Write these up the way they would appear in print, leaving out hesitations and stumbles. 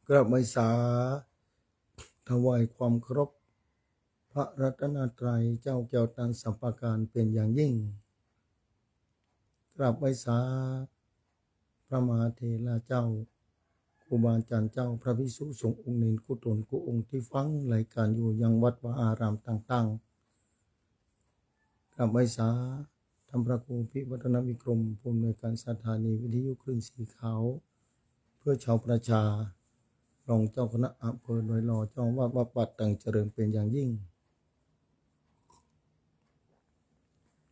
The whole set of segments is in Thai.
กราบไหว้สาถวายความเคารพพระรัตนตรัยเจ้าแก้วตันสัมปการเป็นอย่างยิ่งกราบไหว้สาพระมหาเถระเจ้าครูบาอาจารย์เจ้าพระภิกษุสงฆ์องค์เนรกุตนกุองค์ที่ฟังรายการอยู่ยังวัดวาอารามต่างๆกราบไหว้สาท่านพระครูพิวัฒนวิกรมผู้อำนวยการสถานีวิทยุคลื่นสีขาวเพื่อชาวประชารองเจ้าคณะอำเภอโดยรอเจ้าวัดวัดปัดต่างเจริญเป็นอย่างยิ่ง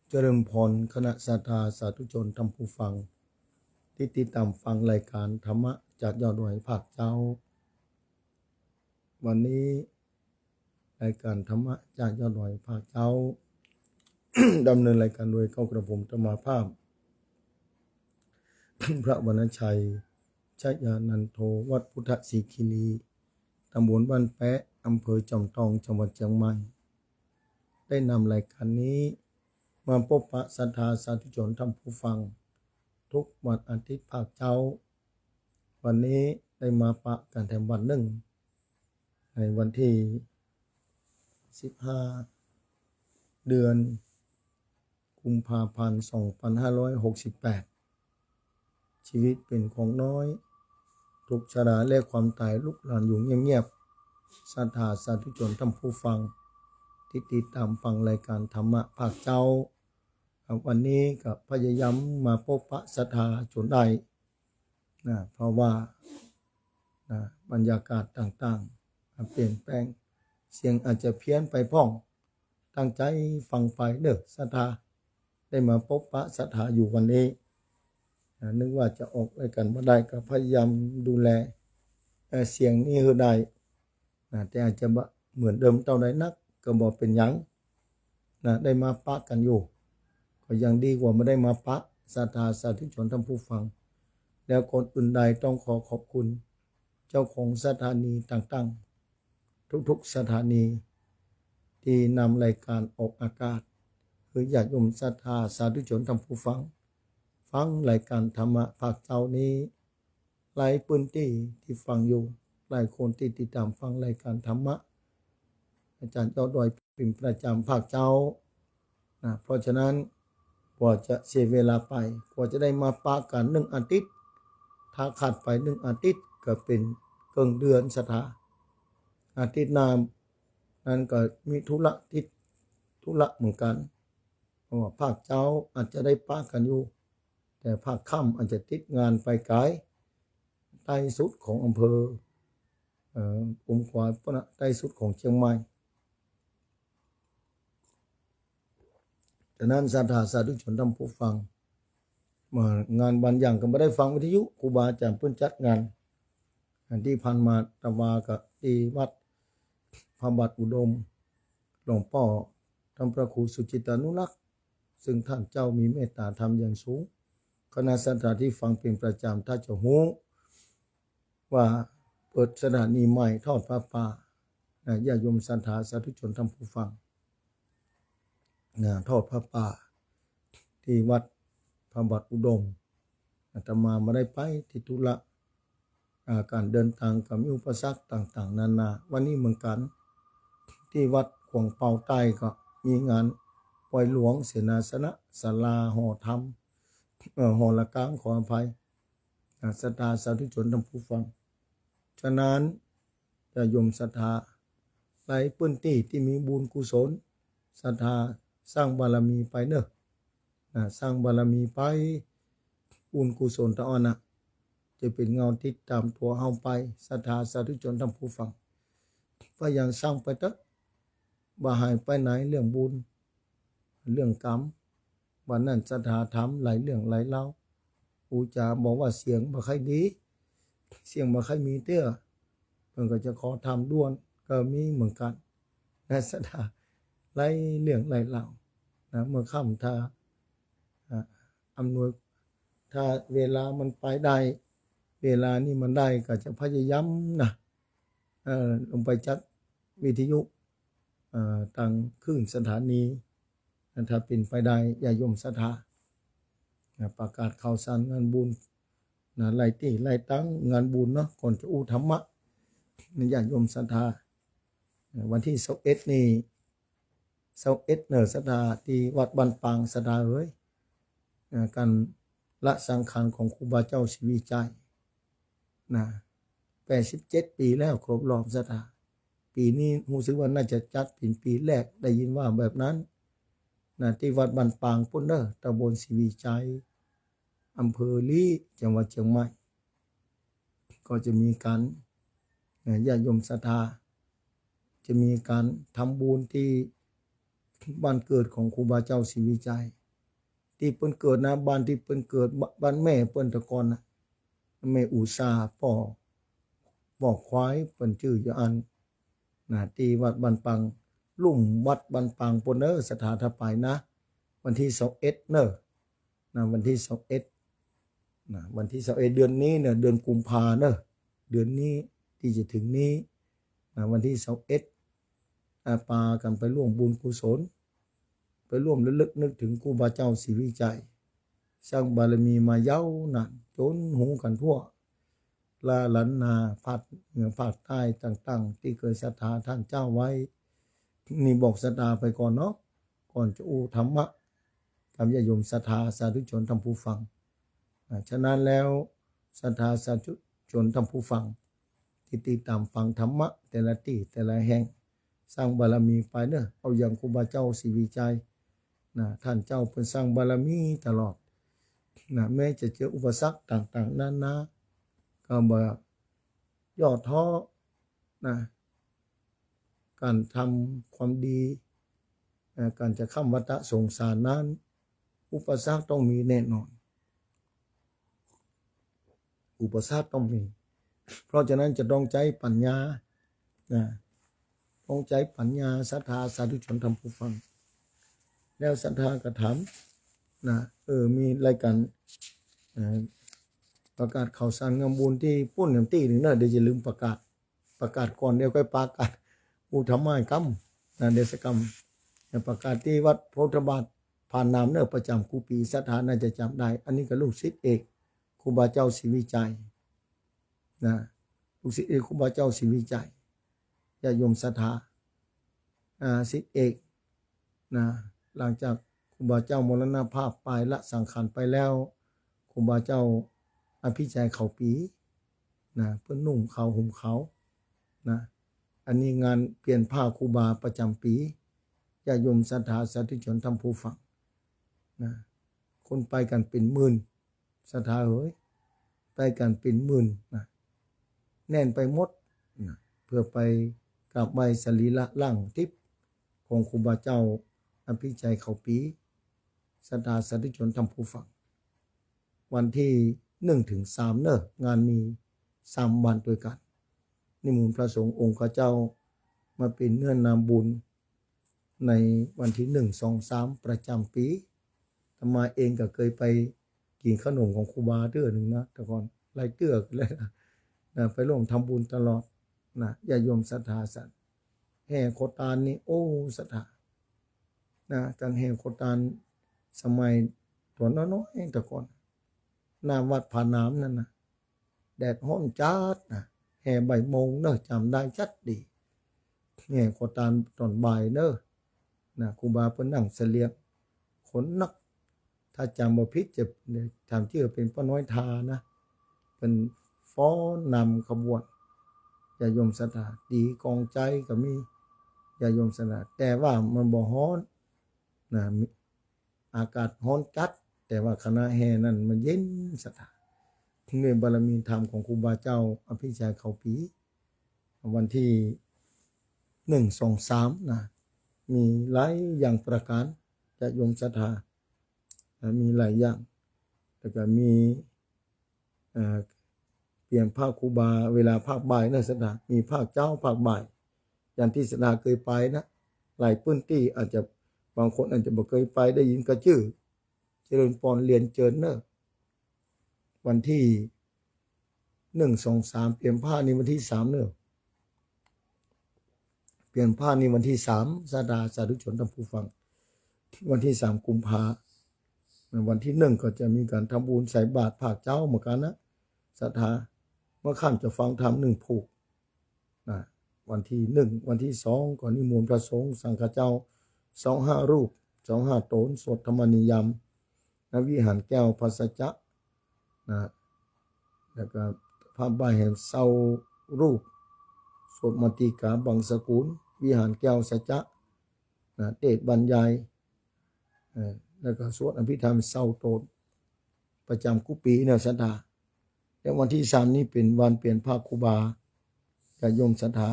เจริญพรคณะศรัทธาสาธุชนท่านผู้ฟังที่ติดตามฟังรายการธรรมะจากยอดดอยภาคเจ้าวันนี้รายการธรรมะจากยอดดอยภาคเจ้า ดำเนินรายการโดยเข้ากระผมธรรมาภาพ พระวรรณชัยชยานันโทวัดพุทธศรีคีรีตำบลบ้านแปะอำเภอจอมทองจังหวัดเชียงใหม่ได้นำรายการนี้มาพบปะศรัทธาสาธุชนท่านผู้ฟังทุกวันอาทิตย์ภาคเช้าวันนี้ได้มาปะกันแถมวันหนึ่งในวันที่15เดือนกุมภาพันธ์2568ชีวิตเป็นของน้อยทุกชราและความตายลุกลานอยู่เงียบๆศรัทธาสาธุชนท่านผู้ฟังที่ติดตามฟังรายการธรรมะภาคเจ้าวันนี้กับพยายามมาพบปะศรัทธาชนได้เพราะว่าบรรยากาศต่างๆเปลี่ยนแปลงเสียงอาจจะเพี้ยนไปพ้องตั้งใจฟังไปเด้อศรัทธาได้มาพบปะศรัทธาอยู่วันนี้นึกว่าจะออกรายการมาได้ก็พยายามดูแลเสียงนี้ให้ได้แต่อาจจะเหมือนเดิมเท่าใดนักก็บอกเป็นหยังได้มาปะกันอยู่ก็ยังดีกว่าไม่ได้มาปะศรัทธาสาธุชนท่านผู้ฟังแล้วคนอื่นใดต้องขอขอบคุณเจ้าของสถานีต่างๆทุกๆสถานีที่นำรายการออกอากาศคือญาติโยมศรัทธาสาธุชนท่านผู้ฟังรายการธรรมะภาคเจ้านี้หลายพื้นที่ฟังอยู่หลายคนที่ติดตามฟังรายการธรรมะอาจารย์เจ้าดอยเป็นประจำภาคเจ้าเพราะฉะนั้นกว่าจะเสียเวลาไปกว่าจะได้มาปะกัน1 อาทิตย์ถ้าขาดไป1 อาทิตย์ก็เป็นเกินเดือนศรัทธาอาทิตย์หน้านั้นก็มีธุระเหมือนกันเพราะว่าภาคเจ้าอาจจะได้ปะกันอยู่แต่ภาคค่ำอาจจะติดงานไปไกลใต้สุดของอำเภอกุมขวายใต้สุดของเชียงใหม่ฉะนั้นศรัทธาสาธุชนท่านผู้ฟังงานบางอย่างก็ไม่ได้ฟังวิทยุครูบาอาจารย์เพิ่นจัดงานที่ผ่านมาตะวากับที่วัดพระบาทอุดมหลวงพ่อท่านพระครูสุจิตานุรักษ์ซึ่งท่านเจ้ามีเมตตาธรรมอย่างสูงคณะศรัทธาที่ฟังเป็นประจำถ้าจะหูว่าเปิดสถานีใหม่ทอดพระป่าญาติโยมศรัทธาสาธุชนท่านผู้ฟังทอดพระป่าที่วัดพระบาทอุดมอาตมาไม่ได้ไปที่ธุระการเดินทางกับมีอุปสรรคต่างๆนานาวันนี้เหมือนกันที่วัดขวงเปาใต้ก็มีงานปล่อยหลวงเสนาสนะศาลาห่อธรรมห่อละกลางขออภัยศรัทธาสาธุชนท่านผู้ฟังฉะนั้นจะยมศรัทธาหลายพื้นที่ที่มีบุญกุศลศรัทธาสร้างบารมีไปเนอะสร้างบารมีไปบุญกุศลตะอ้อนจะเป็นเงาทิศตามตัวเฮาไปศรัทธาสาธุชนท่านผู้ฟังก็ยังสร้างไปเถอะบ่หายไปไหนเรื่องบุญเรื่องกรรมวันนั้นศรัทธาทำหลายเรื่องหลายเล่าอูจาบอกว่าเสียงบ่ค่อยดีเสียงบ่ค่อยมีเตื้อเพิ่นก็จะขอทำด้วนก็มีเหมือนกันศรัทธาหลายเรื่องหลายเล่าเมื่อค่ำถ้าอำนวยถ้าเวลามันไปได้เวลานี่มันได้ก็จะพยายามลงไปจัดวิทยุต่างคลื่นสถานีถ้าเป็นไปได้อย่าโยมศรัทธาประกาศข่าวสารงานบุญหลายที่หลายตั้งงานบุญเนาะก่อนจะอู้ธรรมะ ญาติโยมศรัทธาวันที่21นี่21เนอศรัทธาที่วัดบ้านปางศรัทธาเอ้ยการละสังขารของครูบาเจ้าศรีวิจัยนะ87 ปีแล้วครบรอบศรัทธาปีนี้รู้สึกว่าน่าจะจัดเป็นปีแรกได้ยินว่าแบบนั้นนะที่วัดบ้านปางพุ่นเด้อตำบลศรีวิจัยอำเภอลีจังหวัดเชียงใหม่ก็จะมีการญาติโยมศรัทธาจะมีการทำบุญที่บ้านเกิดของครูบาเจ้าศรีวิจัยที่เปิ้นเกิดนะบ้านที่เปิ้นเกิดบ้านแม่เปิ้นแตะกอนนะแม่อุษาป่อควายเปิ้นชื่อยอันนะที่วัดบ้านปังลุ่มวัดบ้านปังปนเนอสถาทไปนะวันที่21เนอนะวันที่21นะวันที่21เดือนนี้เนี่ยเดือนกุมภาเนอเดือนนี้ที่จะถึงนี้นะวันที่21ปากันไปร่วมบุญกุศลไปร่วมระลึกนึกถึงครูบาเจ้าศรีวิจัยสร้างบารมีมายาวนานจนหูกันทั่วลาลันนาภาคเหนือภาคใต้ต่างๆที่เคยศรัทธาท่านเจ้าไว้นี่บอกศรัทธาไปก่อนเนาะก่อนจะธรรมะกับญาติโยมศรัทธาสาธุชนท่านผู้ฟังฉะนั้นแล้วศรัทธาสาธุชนท่านผู้ฟังที่ติดตามฟังธรรมะแต่ละที่แต่ละแห่งสร้างบารมีไปเนอะเอาอย่างครูบาเจ้าศรีวิจัยนะท่านเจ้าเป็นสร้างบารมีตลอดนะแม้จะเจออุปสรรคต่างๆนานาก็บ่ย่อท้อนะการทำความดีการจะข้ามวัฏสงสารนั้นอุปสรรคต้องมีแน่นอนอุปสรรคต้องมีเพราะฉะนั้นจะต้องใจปัญญานะต้องใจปัญญาศรัทธาสาธุชนท่านผู้ฟังแล้วศรัทธากระถามนะมีรายการประกาศข่าวสารงามบุญที่ปุ้นอย่างตีหนึ่งนะเดี๋ยวจะลืมประกาศก่อนเดี๋ยวค่อยประกาศอุธรรมกรรมนะเดชกรรมประกาศที่วัดโพธิบาทผ่านนามเนอประจำครูปีศรัทธาน่าจะจำได้อันนี้ก็ลูกศิษย์เอกครูบาเจ้าศรีวิจัยนะลูกศิษย์เอกครูบาเจ้าศรีวิจัยญาติโยมศรัทธาศิษย์เอกนะหลังจากครูบาเจ้ามรณภาพไปละสังขารไปแล้วครูบาเจ้าอภิชัยเขาปีนะเพื่อนุ่งเขาห่มเขานะอันนี้งานเปลี่ยนผ้าครูบาประจำปีญาติโยมศรัทธาสาธุชนท่านผู้ฟังนะคนไปกันเป็นหมื่นศรัทธาเฮ้ยไปกันเป็นหมื่นนะแน่นไปหมดนะเพื่อไปกราบไหว้สรีระร่างทิพย์ของครูบาเจ้าอภิชัยเขาปีศรัทธาสาธุชนท่านผู้ฟังวันที่1 ถึง 3เนอะงานมี3 วันด้วยกันนิมนต์พระสงฆ์องค์เจ้ามาเป็นเนื้อนามบุญในวันที่1 2 3ประจำปีธรรมาเองก็เคยไปกินขนมของครูบาเตื้อหนึ่งนะแต่ก่อนไล่เตื้อกันเลยนะไปร่วมทำบุญตลอดนะญาติโยมศรัทธาสันแห่โคตานนี่โอ้ศรัทธานะการแห่โคตานสมัยตัวน้อยๆแต่ก่อนหน้าวัดผาน้ำนั่นนะแดดร้อนจัดนะแห่บ่ายโมงเนอะจำได้ชัดดีแห่โคตานตอนบ่ายเนอะนะครูบาเพิ่นนั่งเสลียงขนนักถ้าจำบ่ผิดจะทำชื่อเป็นป้าน้อยทานะเป็นฟ้อนนำขบวนญาติโยมศรัทธาดีกองใจก็มีญาติโยมศรัทธาแต่ว่ามันบ่ร้อนนะอากาศร้อนจัดแต่ว่าคณะแห่นั้นมันเย็นศรัทธาด้วยบารมีธรรมของครูบาเจ้าอภิชัยเขาปีวันที่1 2 3นะมีหลายอย่างประการญาติโยมศรัทธามีหลายอย่างแล้วก็มีเปลี่ยนภาคครูบาเวลาภาคบ่ายนะศรัทธามีภาคเจ้าภาคบ่ายอย่างที่ศรัทธาเคยไปนะหลายพื้นที่อาจจะบางคนอาจจะบ่เคยไปได้ยินก็ชื่อเจริญพรเรียนเจิญเนอะวันที่1 2 3เปลี่ยนผ้านี่วันที่3เนอะเปลี่ยนผ้านี่วันที่3ศรัทธาสาธุชนท่านผู้ฟังวันที่3 กุมภาวันที่1ก็จะมีการทำบุญใส่บาตรภาคเจ้าเหมือนกันนะศรัทธาเมื่อค่ำจะฟังธรรม1 ผูก นะวันที่1วันที่2ก็นิมนต์พระสงฆ์สังฆเจ้า25รูป25โตนสวดธรรมนิยามณวิหารแก้วพระสัจจะนะแล้วก็พระบาทแห่งเศร้ารูปสวดมติกาบังสกุลวิหารแก้วสัจจะนะเทศน์บรรยายแล้วก็สวดอภิธรรมเศร้าโตนประจำกุปีเนี่ยศรัทธาและวันที่3นี้เป็นวันเปลี่ยนผ้าครูบาญาติโยมศรัทธา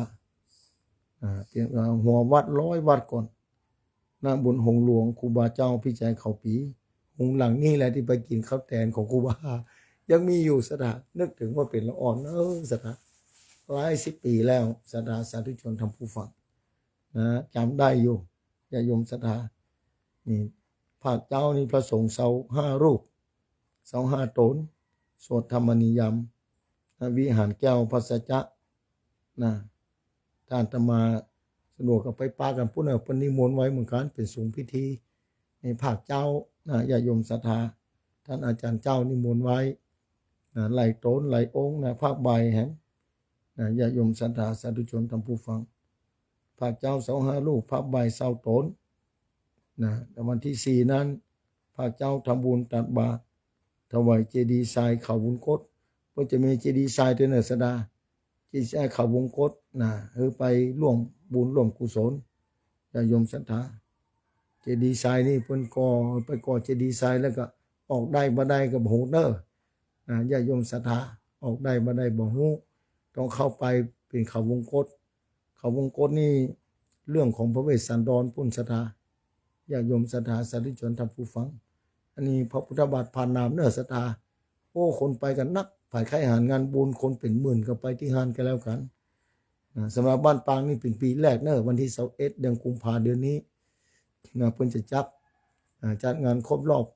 เปลี่ยนหัววัด100วัดก่อนหน้าบุญหงหลวงครูบาเจ้าพี่ใจเขาปีหงหลังนี่แหละที่ไปกินข้าวแตนของครูบายังมีอยู่ศรัทธานึกถึงว่าเป็นละอ่อนศรัทธาหลาย10 ปีแล้วศรัทธาสาธุชนทำผู้ฟังนะจำได้อยู่ญาติโยมศรัทธานี่ภาคเจ้านี่พระสงฆ์เสา5รูป25โตนสวดธรรมนิยามวิหารแก้วพระสัจจะนะท่านตมาสะดวกกับไปปากันผู้นั้นปนิมนต์ไว้เหมือนกันเป็นสูงพิธีในภาคเจ้านะญาติโยมศรัทธาท่านอาจารย์เจ้านิมนต์ไว้นะไหลโตนไหลองค์นะภาคใบแห่งนะญาติโยมศรัทธาสาธุชนทำผู้ฟังภาคเจ้า25รูปภาคใบเศร้าโตนนะแต่วันที่4นั้นภาคเจ้าทำบุญตักบาตรถวายเจดีย์ทรายเขาวงกตเพื่อจะมีเจดีย์ทรายด้วยเนสดาเจดีย์ทรายเขาวงกตนะไปร่วมบุญร่วมกุศลญาติโยมศรัทธาเจดีย์ทรายนี่เพิ่นก่อไปก่อเจดีย์ทรายแล้วก็ออกได้บ่ได้ก็บ่ฮู้เด้อญาติโยมศรัทธาออกได้บ่ได้บ่ฮู้ต้องเข้าไปเป็นเขาวงกตเขาวงกตนี่เรื่องของพระเวสสันดรปุณศรัทธาญาติโยมศรัทธาสาธุชนท่านผู้ฟังอันนี้พระพุทธบาทผ่านนามเนื้อศรัทธาโอ้คนไปกันนักผ่ายไข่หารงานบุญคนเป็นหมื่นก็ไปที่หานกันแล้วกันสำหรับบ้านปางนี่เป็นปีแรกเนอะวันที่21เดือนกุมภาเดือนนี้เพิ่นจะจัดงานครบรอบ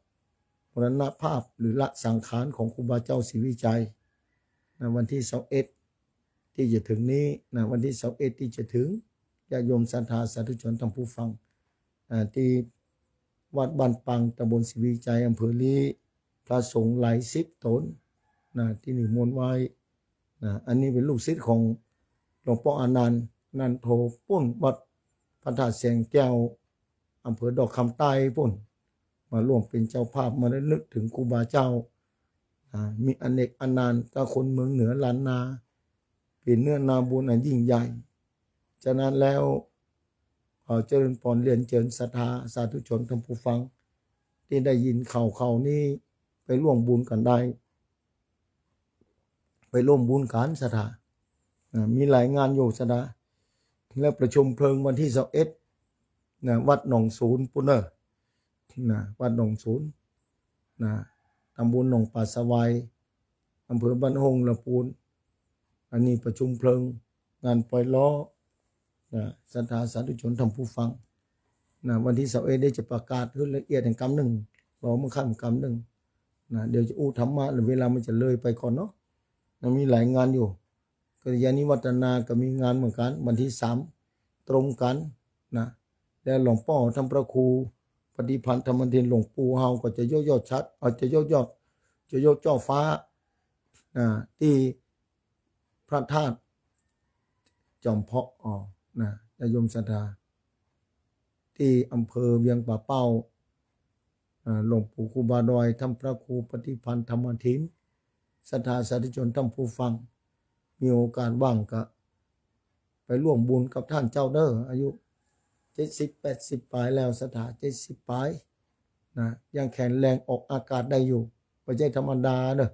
มรณภาพหรือละสังขารของครูบาเจ้าศรีวิจัยวันที่21ที่จะถึงนี้วันที่21ที่จะถึงญาติโยมศรัทธาสาธุชนท่านผู้ฟังที่วัดบ้านปังตำบลศรีวิจัยอำเภอลีพระสงฆ์หลาย10 ตนที่นิมนต์ไว้อันนี้เป็นลูกศิษย์ของหลวงพ่ออนันต์นันโทปุ้นวัดพระธาตุแสงแก้วอำเภอดอกคำใต้ปุ้นมาร่วมเป็นเจ้าภาพมาได้นึกถึงครูบาเจ้ามีอเนกอนันต์กับคนเมืองเหนือล้านนาเป็นเนื้อนาบุญอันยิ่งใหญ่ฉะนั้นแล้วเจริญพรเรียนเชิญศรัทธาสาธุชนท่านผู้ฟังที่ได้ยินข่าวนี้ไปร่วมบุญกันได้ไปร่วมบุญกันศรัทธามีหลายงานอยู่ศรัทธาและประชุมเพลิงวันที่21วัดหนองศูนย์ปุ้นวัดหนองศูนย์ตำบลหนองป่าสวายอำเภอบ้านหงส์ลำพูนอันนี้ประชุมเพลิงงานปล่อยล้อศรัทธาสาธุชนท่านผู้ฟังวันที่21ได้จะประกาศขึ้นละเอียดแห่งกรรมหนึ่งรอเมื่อค่ำกรรมหนึ่งเดี๋ยวจะอู้ธรรมะเวลามันจะเลยไปก่อนเนาะมีหลายงานอยู่กัลยาณิวัฒนาก็มีงานเหมือนกันวันที่3ตรงกันแล้วหลวงพ่อทำพระครูปฏิพันธ์ธรรมเทศหลวงปู่เฮาก็จะยอดชัดจะยอดจ่อฟ้าที่พระธาตุจอมเพาะญาติโยมศรัทธาที่อำเภอเวียงป่าเป้าหลวงปู่ครูบาดอยทำพระครูปฏิพันธ์ธรรมทินศรัทธาสาธุชนท่านผู้ฟังมีโอกาสว่างก็ไปร่วมบุญกับท่านเจ้าเด้ออายุ70-80ปลายแล้วศรัทธา70ปลายยังแข็งแรงออกอากาศได้อยู่ไม่ใช่ธรรมดาเด้อ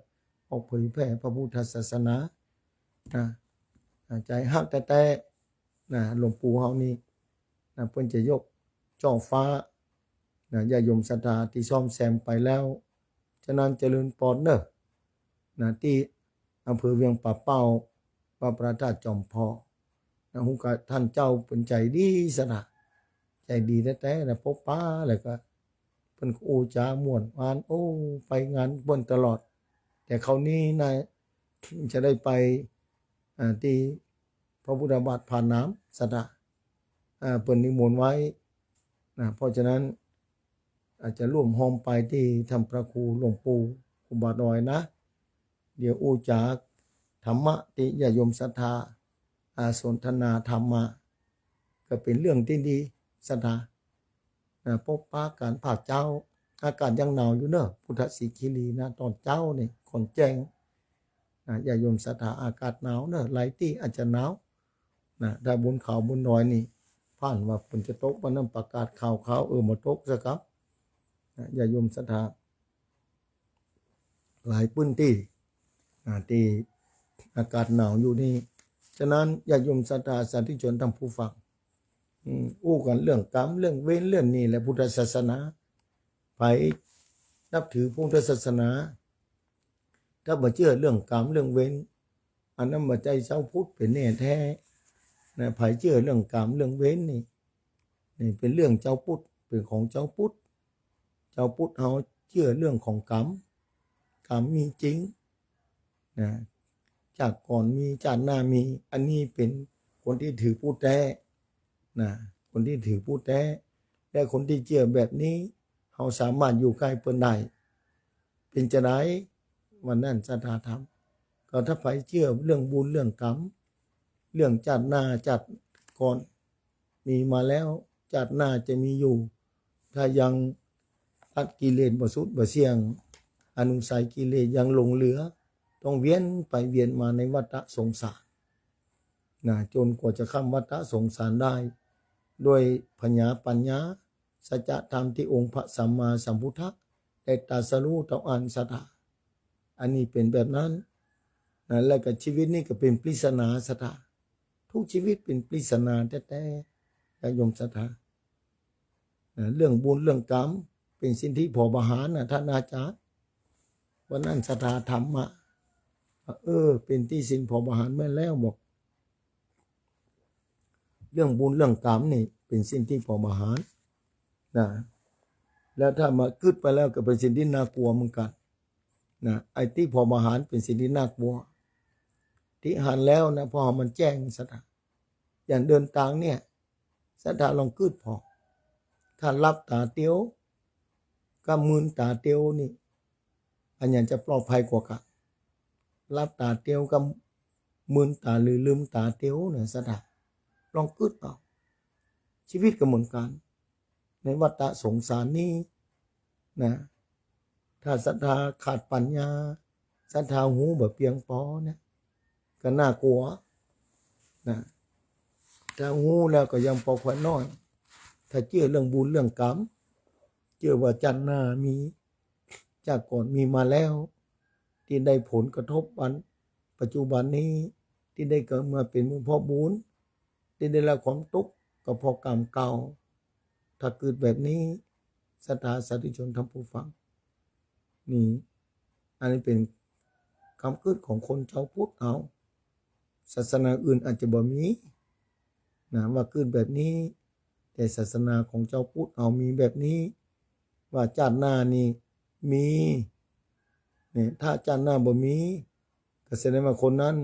ออกเผยแผ่พระพุทธศาสนาใจฮักแต่หลวงปู่เฮานี่เพิ่นจะยกจ่อฟ้าญาติโยมศรัทธาที่ซ่อมแซมไปแล้วฉะนั้นเจริญปอนเด้อที่อำเภอเวียงป่าเป้าวัดพระธาตุจอมเพาะฮู้กับท่านเจ้าเป็นใจดีซะนะใจดีแท้ๆพบป้าแล้วก็เพิ่นก็โอ้จาม่วนหวานโอ้ไปงานเพิ่นตลอดแต่คราวนี้จะได้ไปที่พระพุทธบาทผ่านน้ำศรัทธาเพิ่นนิมนต์ไว้เพราะฉะนั้นอาจจะร่วมโฮมไปที่ทำพระครูหลวงปู่ครูบาดอยเดี๋ยวอู้จากธรรมะที่ญาติโยมศรัทธา สนทนาธรรมมาก็เป็นเรื่องที่ดีศรัทธาพบปะการภาคเจ้าอากาศยังหนาวอยู่เนอะพุทธสิกิรีนะตอนเจ้านี่คนแจ้งอย่าโยมศรัทธาอากาศหนาวเนอะหลายที่อาจจะหนาวถ้าบนเขาบนดอยนี่ผ่านว่าฝนจะตกวันนั้นประกาศข่าวมาตกซะครับอย่าโยมศรัทธาหลายพื้นที่ที่อากาศหนาวอยู่นี่ฉะนั้นอย่าโยมศรัทธาสาธุชนทั้งผู้ฟังอู้กันเรื่องกรรมเรื่องเวรเรื่องนี้แหละพุทธศาสนาไปนับถือพุทธศาสนาถ้าบ่เชื่อเรื่องกรรมเรื่องเวรอันนั้นบ่ใจเจ้าพุทธเป็นแน่แท้ไผเชื่อเรื่องกรรมเรื่องเวรนี่เป็นเรื่องเจ้าพุทธเป็นของเจ้าพุทธเฮาเชื่อเรื่องของกรรมมีจริงจากก่อนมีจากหน้ามีอันนี้เป็นคนที่ถือพุทธแท้คนที่ถือพุทธแท้และคนที่เชื่อแบบนี้เฮาสามารถอยู่ใกล้เพิ่นได้เป็นจะได้วันนั้นศรัทธาธรรมก็ถ้าใครเชื่อเรื่องบุญเรื่องกรรมเรื่องจัดหน้าจัดก่อนมีมาแล้วจัดหน้าจะมีอยู่ถ้ายังตัดกิเลสบ่สุดบ่เสี่ยงอนุสัยกิเลสยังหลงเหลือต้องเวียนไปเวียนมาในวัฏสงสารจนกว่าจะข้ามวัฏสงสารได้ด้วยปัญญาสัจธรรมที่องค์พระสัมมาสัมพุทธะได้ตรัสรู้ต่ออันศรัทธาอันนี้เป็นแบบนั้นแล้วก็ชีวิตนี่ก็เป็นปริศนาศรัทธาทุกชีวิตเป็นปริศนาแท้ๆโยมศรัทธาเรื่องบุญเรื่องกรรมเป็นสิ่งที่พอบาหารท่านอาจารย์วันนั้นศรัทธาธรรมะเป็นที่สิ่งพอบาหารแม่แล้วบอกเรื่องบุญเรื่องกรรมนี่เป็นสิ่งที่พอบาหารแล้วถ้ามาคิดไปแล้วก็เป็นสิ่งที่น่ากลัวเหมือนกันไอ้ที่พอบาหารเป็นสิ่งที่น่ากลัวที่หันแล้วนะพอมันแจ้งศรัทธาอย่างเดินทางเนี่ยศรัทธาลองคิดพอถ้ารับตาเตียวก็มืนตาเตียวนี่อันอย่างจะปลอดภัยกว่ากันรับตาเตียวกับมืนตาหรือลืมตาเตียวเนี่ยศรัทธาลองคิดเอาชีวิตก็เหมือนกันในวัฏสงสารนี้ถ้าศรัทธาขาดปัญญาศรัทธาหูแบบเพียงพอนะก็น่ากลัวถ้าหูแล้วก็ยังพอควรน้อยถ้าเชื่อเรื่องบุญเรื่องกรรมเชื่อว่าจันทร์หน้ามีจากก่อนมีมาแล้วที่ได้ผลกระทบปัจจุบันนี้ที่ได้เกิดมาเป็นมือพ่อบุญที่ได้รับความทุกข์ก็เพราะกรรมเก่าถ้าเกิดแบบนี้ศรัทธาสาธุชนทั้งผู้ฟังนี่อันนี้เป็นคำคิดของคนชาวพุทธเอาศาสนาอื่นอาจจะบ่มีว่าเกิดแบบนี้แต่ศาสนาของเจ้าพุทธเอามีแบบนี้ว่าชาติหน้านี่มีถ้าชาติหน้าบ่มีก็แสดงว่าคนนั้น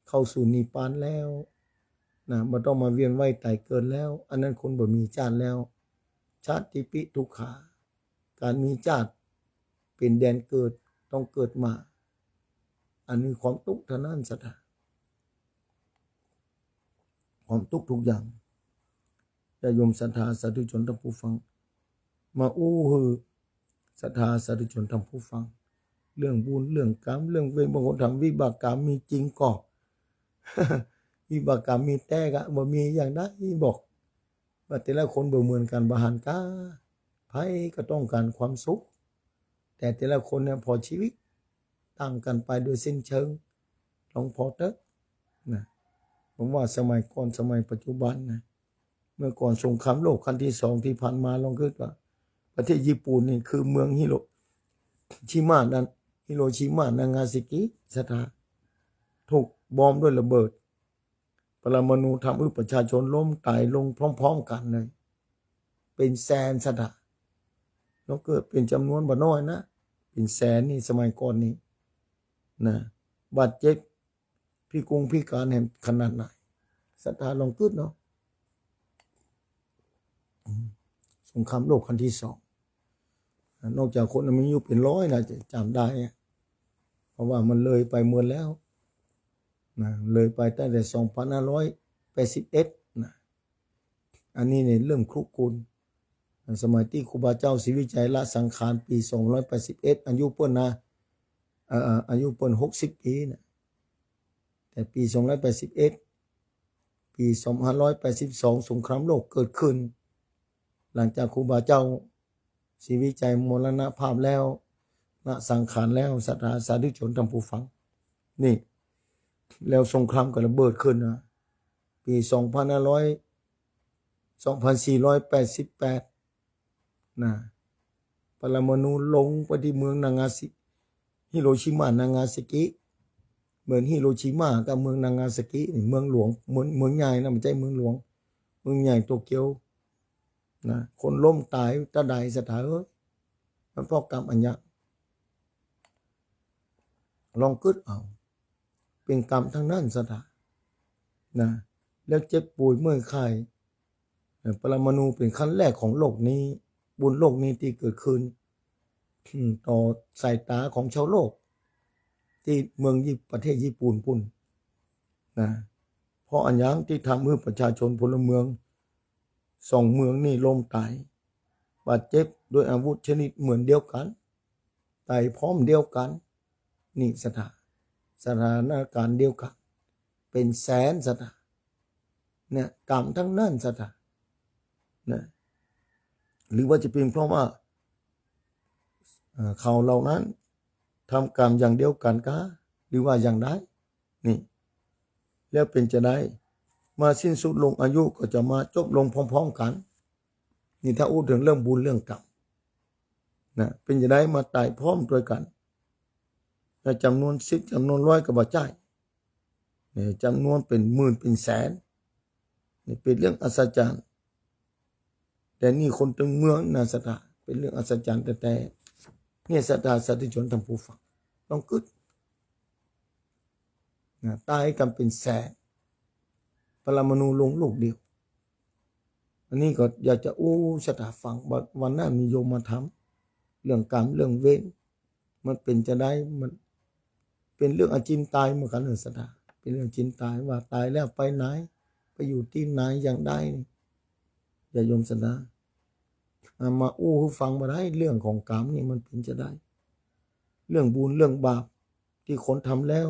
เข้าสู่นิพพานแล้วบ่ต้องมาเวียนว่ายตายเกิดแล้วอันนั้นคนบ่มีชาติแล้วชาติปิทุกขาการมีชาติเป็นแดนเกิดต้องเกิดมาอันนี้ความทุกข์เท่านั้นศรัทธาความทุกข์ทุกอย่างญาติโยมศรัทธาสาธุชนทั้งผู้ฟังมาฮือศรัทธาสาธุชนทั้งผู้ฟังเรื่องบุญเรื่องกรรมเรื่องเวรบางคนทำวิบากกรรมมีจริงก็ วิบากกรรมมีแต่กะบ่มีอย่างใดบอกว่าแต่ละคนบ่เหมือนกันบาหันกาไผก็ต้องการความสุขแต่แต่ละคนเนี่ยพอชีวิตต่างกันไปโดยสิ้นเชิงลองพอเถอะผมว่าสมัยก่อนสมัยปัจจุบันเมื่อก่อนสงครามโลกครั้งที่2ที่ผ่านมาลองคิดว่าประเทศญี่ปุ่นนี่คือเมืองฮิโรชิมานางาซากิศรัทธาถูกบอมด้วยระเบิดปรมาณูทำให้ประชาชนล้มตายลงพร้อมๆกันเลยเป็นแสนศรัทธาแล้วเกิดเป็นจำนวนบ่น้อยนะเป็นแสนนี่สมัยก่อนนี้บาดเจ็บพิการเห็นขนาดไหนศรัทธาลองคิดเนาะสงครามโลกครั้งที่2นอกจากคนมีอยู่เป็นร้อยนะจะจำได้เพราะว่ามันเลยไปหมดแล้ว นะเลยไปตั้งแต่2581นะอันนี้เนี่ยเริ่มคลุกคลีสมัยที่ครูบาเจ้าศรีวิชัยละสังขารปี281อายุเปิ้นนะอายุเปิ้น60 ปีนะแต่ปี281ปี2582สงครามโลกเกิดขึ้นหลังจากครูบาเจ้าศรีวิชัยมรณภาพแล้วละสังขารแล้วศรัทธาสาธุชนท่านผู้ฟังนี่แล้วสงครามก็ระเบิดขึ้นนะปี2488นะปรมาณูลงไปที่เมืองนางาซิฮิโรชิมานางาซากิเหมือนฮิโรชิมากับเมืองนางาซากินี่เมืองหลวงเมืองใหญ่นะไม่ใช่เมืองหลวงเมืองใหญ่โตเกียวนะคนล้มตายตะใดสถามันเพราะกรรมอันยะลองคิดเอาเป็นกรรมทั้งนั้นสถานะแล้วเจ็บป่วยเมื่อยไข้ปรมาณูเป็นขั้นแรกของโลกนี้บุญโลกนี้ที่เกิดขึ้นต่อสายตาของชาวโลกที่เมืองประเทศญี่ปุ่นปุ่นนะเพราะอันยังที่ทำให้ประชาชนพลเมือง2 เมืองนี่ล้มตายบาดเจ็บด้วยอาวุธชนิดเหมือนเดียวกันตายพร้อมเดียวกันนี่สถานการณ์เดียวกันเป็นแสนสถาเนี่ยกรรมทั้งนั้นสถานะหรือว่าจะเป็นเพราะว่าเขาเหล่านั้นทำกรรมอย่างเดียวกันกะหรือว่าอย่างไรนี่แล้วเป็นจะได้มาสิ้นสุดลงอายุก็จะมาจบลงพร้อมๆกันนี่ถ้าพูดถึงเรื่องบุญเรื่องกรรมนะเป็นจะได้มาตายพร้อมด้วยกันแต่จำนวน10จำนวน100ก็บ่จ่ายจำนวนเป็นหมื่นเป็นแสนนี่เป็นเรื่องอัศจรรย์แต่นี่คนทั้งเมืองนะสถาเป็นเรื่องอัศจรรย์แต่เนี่ยศรัทธาสาธุชนท่านผู้ฟังต้องกึศนะตายกันเป็นแสนปรมาณูลงลูกเดียวอันนี้ก็อยากจะศรัทธาฟังวันนั้นมีโยมมาทำเรื่องกรรมเรื่องเวรมันเป็นจะได้มันเป็นเรื่องอาจินตายเหมือนกันเลยศรัทธาเป็นเรื่องจินตายว่าตายแล้วไปไหนไปอยู่ที่ไหนอย่างใดอย่าโยมศรัทธามาฟังมาได้เรื่องของกรรมนี่มันเป็นจะได้เรื่องบุญเรื่องบาปที่คนทำแล้ว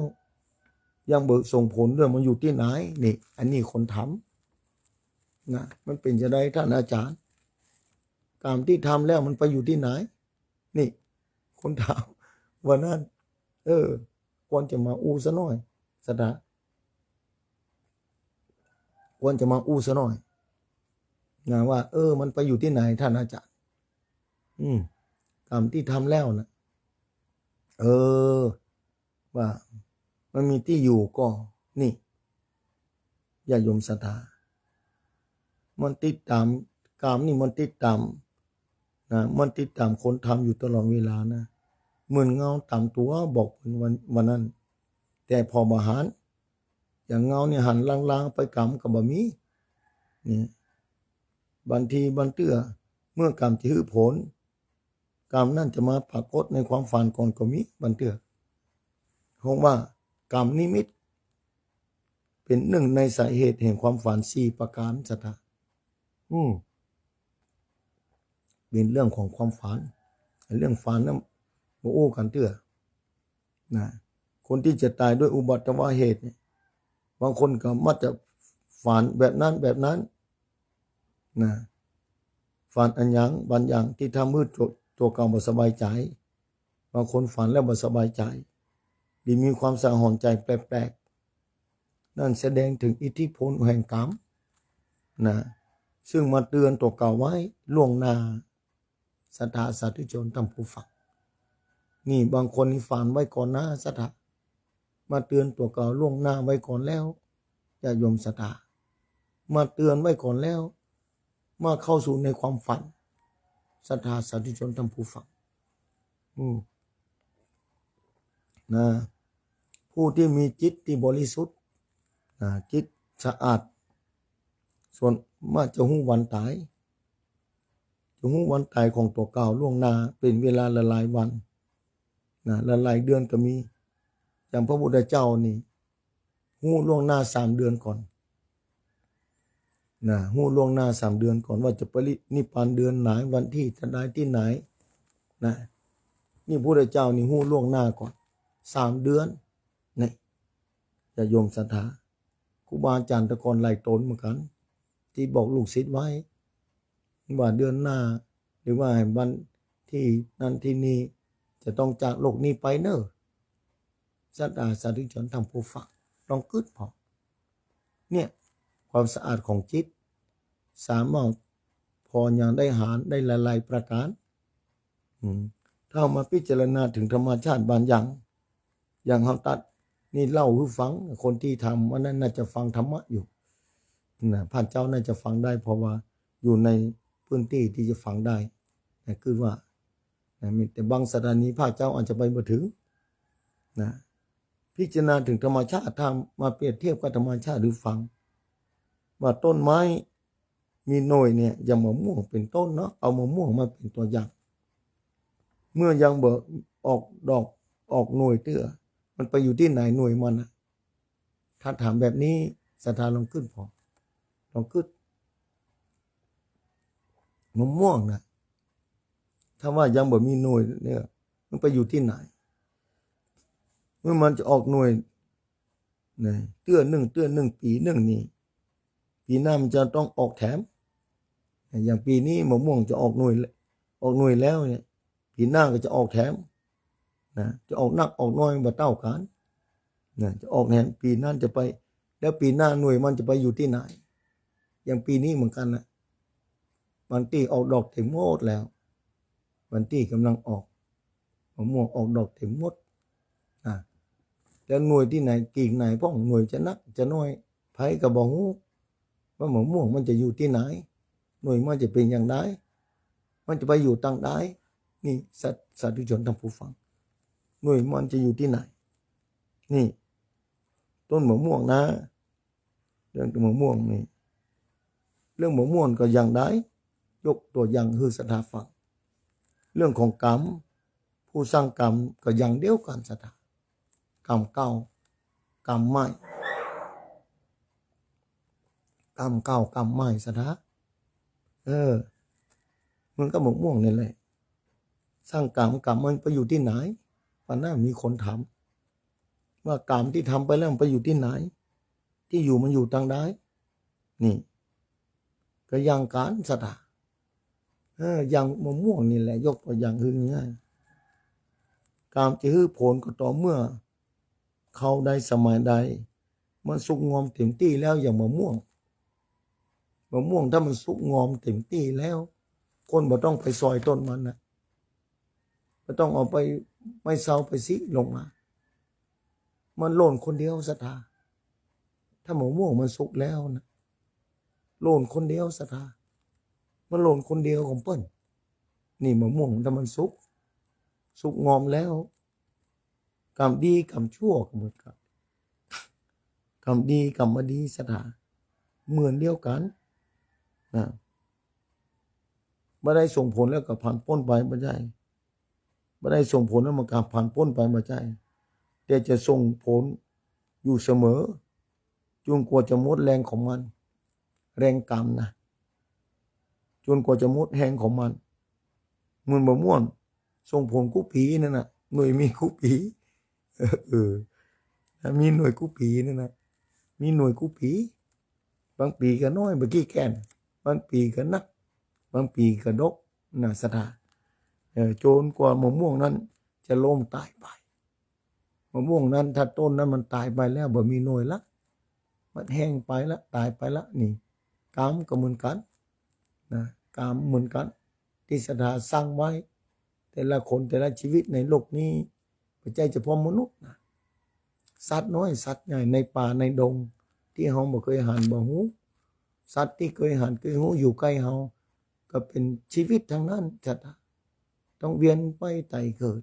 ยังเบิกส่งผลเรื่องมันอยู่ที่ไหนนี่อันนี้คนทำนะมันเป็นจะได้ท่านอาจารย์กรรมที่ทำแล้วมันไปอยู่ที่ไหนนี่คนถามวันนั้นควรจะมาซะหน่อยสดาควรจะมาซะหน่อยนะว่ามันไปอยู่ที่ไหนท่านอาจารย์กรรมที่ทำแล้วนะว่ามันมีที่อยู่ก็นี่อย่าโยมศรัทธามันติดตามกรรมนี่มันติดตามนะมันติดตามคนทำอยู่ตลอดเวลานะเหมือนเงาตามตัวบอกวันนั้นแต่พอบาหารอย่างเงาเนี่ยหันลางๆไปกรรมกับบะมีนี่บันทีบันเตื้อเมื่อกรรมจะหื้อผลกรรมนั่นจะมาปรากฏในความฝันก่อนก็มีบันเตื้อเพราะว่ากรรมนิมิตเป็นหนึ่งในสาเหตุแห่งความฝัน4 ประการสถาเป็นเรื่องของความฝันเรื่องฝันนั้นมากันเตื้อนะคนที่จะตายด้วยอุบัติเหตุเนี่ยบางคนก็มักจะฝันแบบนั้นนะฝันอันยังบางอย่างที่ทำมืดตัวเก่าบ่สบายใจบางคนฝันแล้วบ่สบายใจมีความสังหรณ์ใจแปลกๆนั่นแสดงถึงอิทธิพลแห่งกรรมนะซึ่งมาเตือนตัวเก่าไว้ล่วงหน้าศรัทธาสาธุชนท่านผู้ฟังนี่บางคนนี่ฝันไว้ก่อนหน้าศรัทธามาเตือนตัวเก่าล่วงหน้าไว้ก่อนแล้วอย่าโยมศรัทธามาเตือนไว้ก่อนแล้วมาเข้าสู่ในความฝันศรัทธาสาธุชนท่านผู้ฟังนะผู้ที่มีจิตที่บริสุทธิ์จิตสะอาดส่วนมากจะหู้วันตายของตัวเก่าล่วงหน้าเป็นเวลาหลายวันหลายเดือนก็มีอย่างพระพุทธเจ้านี่ หู้ล่วงหน้า3 เดือนก่อนนะหู้ล่วงหน้า3 เดือนก่อนว่าจะปรินิพพานเดือนไหนวันที่จะได้ที่ไหนนะนี่พระพุทธเจ้านี่หู้ล่วงหน้าก่อน3 เดือนนี่จะโยมศรัทธาครูบาอาจารย์ตะกอนไล่ตนเหมือนกันที่บอกลูกศิษย์ไว้ว่าเดือนหน้าหรือว่าวันที่นั่นที่นี่จะต้องจากโลกนี้ไปเนอะศรัทธาสาธุชนทำผู้ฟังลองกึดพอเนี่ยความสะอาดของจิตสามารถพออย่างได้หารได้หลายๆประการถ้ามาพิจารณาถึงธรรมชาติบางอย่างเขาตัดนี่เล่าให้ฟังคนที่ทำวันนั้นน่าจะฟังธรรมะอยู่นะพระเจ้าน่าจะฟังได้เพราะว่าอยู่ในพื้นที่ที่จะฟังได้นะคือว่านะมีแต่บางสถานีพระเจ้าอาจจะไปบ่ถึงนะพิจารณาถึงธรรมชาติทำมาเปรียบเทียบกับธรรมชาติหรือฟังว่าต้นไม้มีหน่วยเนี่ยอย่างมะม่วงเป็นต้นเนาะเอามะม่วงมาเป็นตัวอย่างเมื่อยังบ่ออกดอกออกหน่วยเตื้อมันไปอยู่ที่ไหนหน่วยมันนะถ้าถามแบบนี้ศรัทธาลองขึ้นพอลองขึ้นมะม่วงนะถ้าว่ายังบ่มีหน่วยเนี่ยมันไปอยู่ที่ไหนเมื่อมันจะออกหน่วยเนี่ยเตื้อหนึ่งปีหนึ่งนี่ปีหน้ามันจะต้องออกแถมอย่างปีนี้มะม่วงจะออกหน่วยแล้วเนี่ยปีหน้าก็จะออกแถมนะจะออกนักออกน้อยมาเต้ากันนะจะออกแถมปีนั้นจะไปแล้วปีหน้าหน่วยมันจะไปอยู่ที่ไหนอย่างปีนี้เหมือนกันนะวันที่ออกดอกเต็มหมดแล้ววันที่กำลังออกมะม่วงออกดอกเต็มหมดนะแล้วหน่วยที่ไหนกิ่งไหนพ่องหน่วยจะนักจะน้อยไผก็บ่ฮู้ว่ามะม่วงมันจะอยู่ที่ไหนหน่วยมันจะเป็นอย่างไรมันจะไปอยู่ตั้งใดนี่สาธุชนท่านผู้ฟังหน่วยมันจะอยู่ที่ไหนนี่ต้นมะม่วงนะเรื่องมะม่วงนี่เรื่องมะม่วงก็อย่างใดยกตัวอย่างคือศรัทธาฟังเรื่องของกรรมผู้สร้างกรรมก็อย่างเดียวกันศรัทธากรรมเก่ากรรมใหม่กรรมเก่ากรรมใหม่ศรัทธามันก็มะม่วงนี่แหละสร้างกรรมมันไปอยู่ที่ไหนวันหน้ามีคนถามว่ากรรมที่ทำไปแล้วมันไปอยู่ที่ไหนที่อยู่มันอยู่ทางใดนี่ก็อย่างการศรัทธาอย่างมะม่วงนี่แหละยกตัวอย่างคือง่ายกรรมจะฮื้อผลก็ต่อเมื่อเขาใดสมัยใดมันสุกงอมเต็มที่แล้วอย่างมะม่วงถ้ามันสุกงอมเต็มที่แล้วคนบ่ต้องไปซอยต้นมันนะไม่ต้องเอาไปไม่เซาไปซิลงมามันโลนคนเดียวศรัทธาถ้ามะม่วงมันสุกแล้วนะโลนคนเดียวศรัทธามันโลนคนเดียวของเปิ้นนี่มะม่วงถ้ามันสุกงอมแล้วกรรมดีกรรมชั่วก็เหมือนกันกรรมดีกรรมไม่ดีศรัทธาเหมือนเดียวกันนะไม่ได้ส่งผลแล้วก็ผ่านพ้นไปไม่ใช่ไม่ได้ส่งผลแล้วมันก็ผ่านพ้นไปไม่ใช่แต่จะส่งผลอยู่เสมอจนกว่าจะหมดแรงของมันแรงกรรมนะจนกว่าจะหมดแรงของมันเหมือนมะม่วงส่งผลกุผีนั่นน่ะหน่วยมีกุผีมีหน่วยกุผีนั่นน่ะมีหน่วยกุผีบางปีก็น้อยบางทีแก่นบางปีก็นักบางปีก็ดกน่ะศรัทธาจนกว่ามะม่วงนั้นจะล้มตายไปมะม่วงนั้นถ้าต้นนั้นมันตายไปแล้วบ่มีหน่วยละมันแห้งไปละตายไปละนี่กรรมก็เหมือนกันนะกรรมเหมือนกันที่ศรัทธาสร้างไว้แต่ละคนแต่ละชีวิตในโลกนี้ไม่ใช่เฉพาะมนุษย์นะสัตว์น้อยสัตว์ใหญ่ในป่าในดงที่เฮาบ่เคยหันบ่ฮู้สัตว์ที่เคยหันเคยฮู้อยู่ใกล้เฮาก็เป็นชีวิตทั้งนั้นศรัทธาต้องเวียนไปไต่เกิด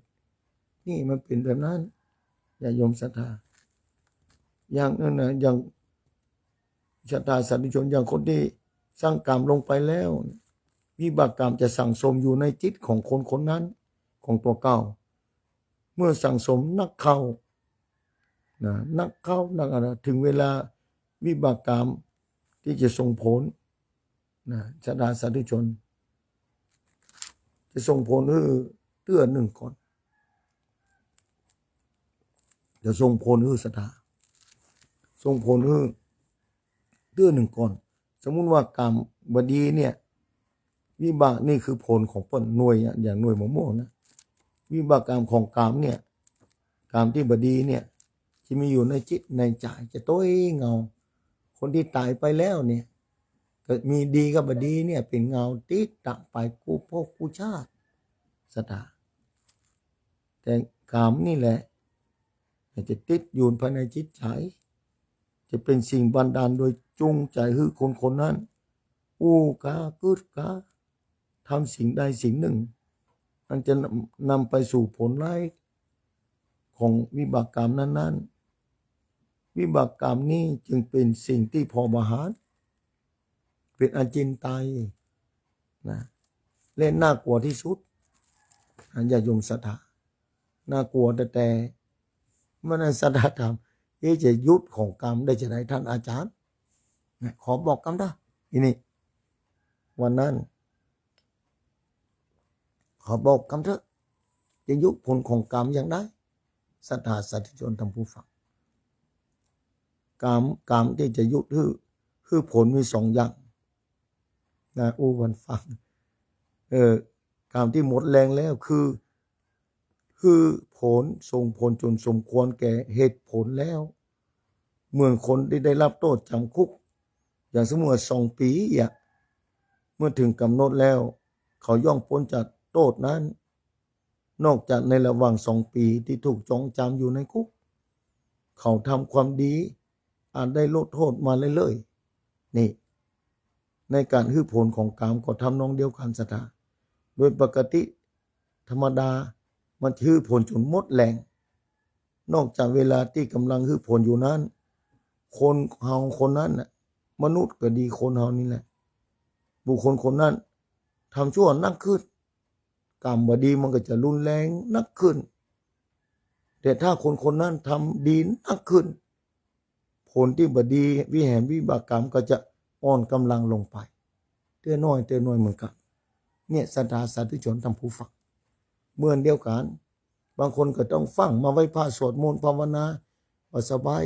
นี่มันเป็นแบบนั้นอย่าโยมศรัทธาอย่างนั้นนะอย่างศรัทธาสาธุชนอย่างคนที่สร้างกรรมลงไปแล้ววิบากกรรมจะสั่งสมอยู่ในจิตของคนคนนั้นของตัวเก่าเมื่อสั่งสมนักเข้า นะนักเข้านักอะไรถึงเวลาวิบากกรรมที่จะส่งผลนะชะตาสาธุชนจะส่งผลคือเตื้อหนึ่งก่อนจะส่งผลคือศรัทธาส่งผลคือเตื้อหนึ่งก่อนสมมุติว่ากรรมบดีเนี่ยวิบากนี่คือผลของต้นหน่วยอย่างหน่วยมะม่วงนะวิบากกรรมของกรรมเนี่ยกรรมที่บดีเนี่ยที่มีอยู่ในจิตในใจจะต้อยเงาคนที่ตายไปแล้วเนี่ยก็มีดีกับบดีเนี่ยเป็นเงาติดตะไปกู้ภพกู้ชาติศรัทธาแต่กรรมนี่แหละจะติดอยู่ภายในจิตใจจะเป็นสิ่งบันดาลโดยจูงใจให้คนคนนั้นอู้กากึดกาทำสิ่งใดสิ่งหนึ่งมันจะนำไปสู่ผลร้ายของวิบากกรรมนั้นๆวิบากกรรมนี้จึงเป็นสิ่งที่พอบาหารเป็นอจินไตยนะเล่นน่ากลัวที่สุดอย่าโยมศรัทธาน่ากลัวแต่มันศรัทธาธรรมจะยุดของกรรมได้จะไหนท่านอาจารย์ขอบอกกรรมได้นี่วันนั้นขอบอกกรรมเถอะจะยุดผลของกรรมอย่างไรศรัทธาสาธุชนทำผู้ฟังกรรมที่จะยุดคือผลมีสองอย่างนะวันฟังกรรมที่หมดแรงแล้วคือผลส่งผลจนสมควรแก่เหตุผลแล้วเหมือนคนที่ได้รับโทษจำคุกอย่างสมมติ2 ปีเมื่อถึงกำหนดแล้วเขาย่อมพ้นจากโทษนั้นนอกจากในระหว่าง2 ปีที่ถูกจองจำอยู่ในคุกเขาทำความดีอาจได้ลดโทษมาเรื่อยๆนี่ในการฮื้อผลของกรรมก็ทำนองเดียวกันศรัทธาโดยปกติธรรมดามันฮื้อผลจนหมดแรงนอกจากเวลาที่กำลังฮื้อผลอยู่นั้นคนเฮาคนนั้นน่ะมนุษย์ก็ดีคนเฮานี่แหละบุคคลคนนั้นทำชั่วนักขึ้นกรรมบดีมันก็จะรุนแรงนักขึ้นแต่ถ้าคนคนนั้นทำดีนักขึ้นผลที่บดีวิแหมวิบากกรรมก็จะอ่อนกำลังลงไปเตื้อน้อยเหมือนกันเนี่ยศรัทธาสาธุชนทำผู้ฟังเมื่อเดียวกันบางคนก็ต้องฟังมาไหว้พระสวดมนต์ภาวนาสบาย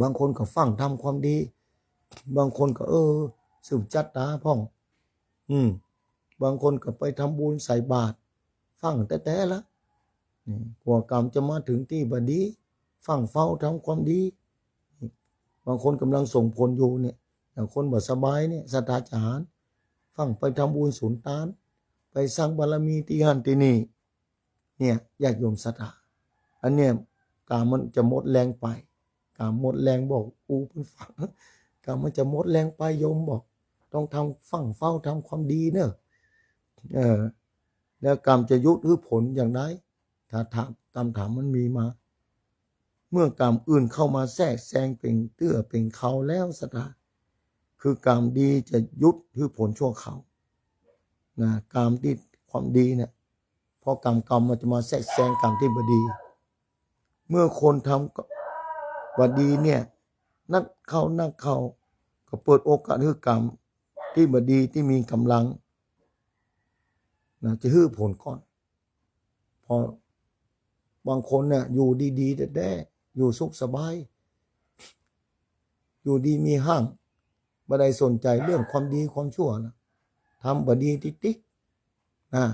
บางคนก็ฟังทำความดีบางคนก็สืบจัดตาพ่องบางคนก็ไปทำบุญใส่บาตรฟังแต่ละกว่ากรรมจะมาถึงที่บดีฟังเฝ้าทำความดีบางคนกำลังส่งผลอยู่เนี่ยอย่างคนบ่สบายเนี่ยศรัทธาจหารฟังไปทำบุญสุนทานไปสร้างบารมีที่หันที่นี่เนี่ยญาติโยมศรัทธาอันเนี้ยกรรมมันจะหมดแรงไปกรรมหมดแรงบอกเพิ่นฟังกรรมมันจะหมดแรงไปโยมบอกต้องทำฟังเฝ้าทำความดีเนอะแล้วกรรมจะยุติผลอย่างไรถ้าถามมันมีมาเมื่อกรรมอื่นเข้ามาแทรกแซงเป็นเตื้อเป็นเขาแล้วศรัทธาคือกรรมดีจะยุติผลชั่วเขานะกรรมที่ความดีเนี่ยพอกรรมมันจะมาแทรกแซงกรรมที่บดีเมื่อคนทำบดีเนี่ยนักเข้าก็เปิดโอกาสให้กรรมที่บดีที่มีกำลังนะจะฮื้อผลก่อนพอบางคนเนี่ยอยู่ดีๆแต่อยู่สุขสบายอยู่ดีมีห้างบ่ได้สนใจเรื่องความดีความชั่วนะทำบดีติ๊กนะ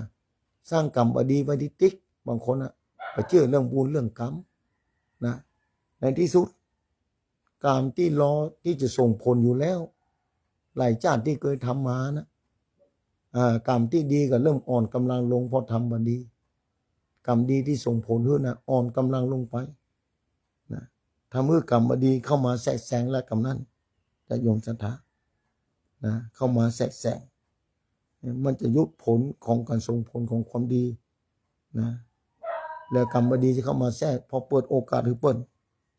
สร้างกรรมบดีไว้ติ๊กบางคนไปเชื่อเรื่องบุญเรื่องกรรมนะในที่สุดกรรมที่รอที่จะส่งผลอยู่แล้วหลายชาติที่เคยทำมานะกรรมที่ดีก็เริ่มอ่อนกำลังลงเพราะทำบดีกรรมดีที่ส่งผลขึ้นนะอ่อนกำลังลงไปนะทำให้กรรมบดีเข้ามาแทรกแซงและกรรมนั้นจะโยมศรัทธานะเข้ามาแทรกแซงมันจะยุบผลของการส่งผลของความดีนะแล้วกรรมบดีจะเข้ามาแทรกพอเปิดโอกาสให้เปิด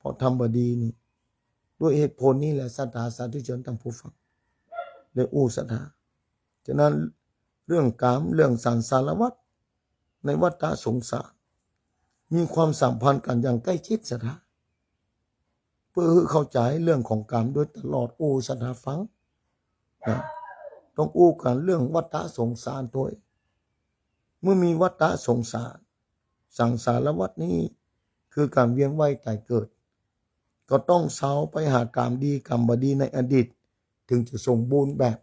พอทำบดีนี่ด้วยเหตุผลนี้แหละศรัทธาสาธุชนทั้งผู้ฟังเลยศรัทธาฉะนั้นเรื่องกรรมเรื่องสังสารวัฏในวัฏสงสาร มีความสัมพันธ์กันอย่างใกล้ชิดสถาเพื่อให้เข้าใจเรื่องของกรรมโดยตลอดสถาฟังนะต้องกันเรื่องวัฏฏะสงสารตัวเมื่อมีวัฏฏะสงสารสังสารวัฏนี้คือการเวียนว่ายตายเกิดก็ต้องเสาไปหากรรมดีกรรมบดีในอดีตถึงจะสมบูรณ์แบบ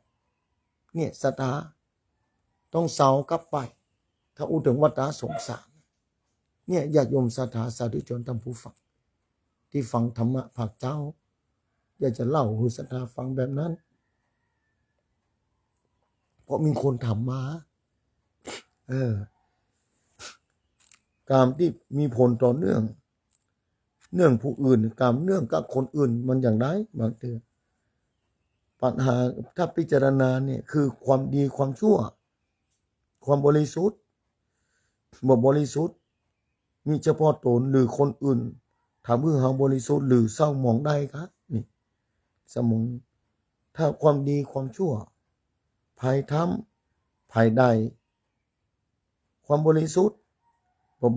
เนี่ยสถาต้องเสากลับไปถ้าถึงวัฏฏะสงสารเนี่ยญาติโยมศรัทธาสาธุชนท่านผู้ฟังที่ฟังธรรมะภาคเจ้าอยากจะเล่าให้ศรัทธาฟังแบบนั้นเพราะมีคนถามมากรรมที่มีผลต่อเนื่องผู้อื่นกรรมเนื่องกับคนอื่นมันอย่างไรบางทีปัญหาถ้าพิจารณาเนี่ยคือความดีความชั่วความบริสุทธิ์บริสุทธิ์มีเฉพาะตนหรือคนอื่นทำเพื่อหาบริสุทธิ์หรือเศร้าหมองได้ครับนี่สมองถ้าความดีความชั่วภายธรรมภายใดความบริสุทธิ์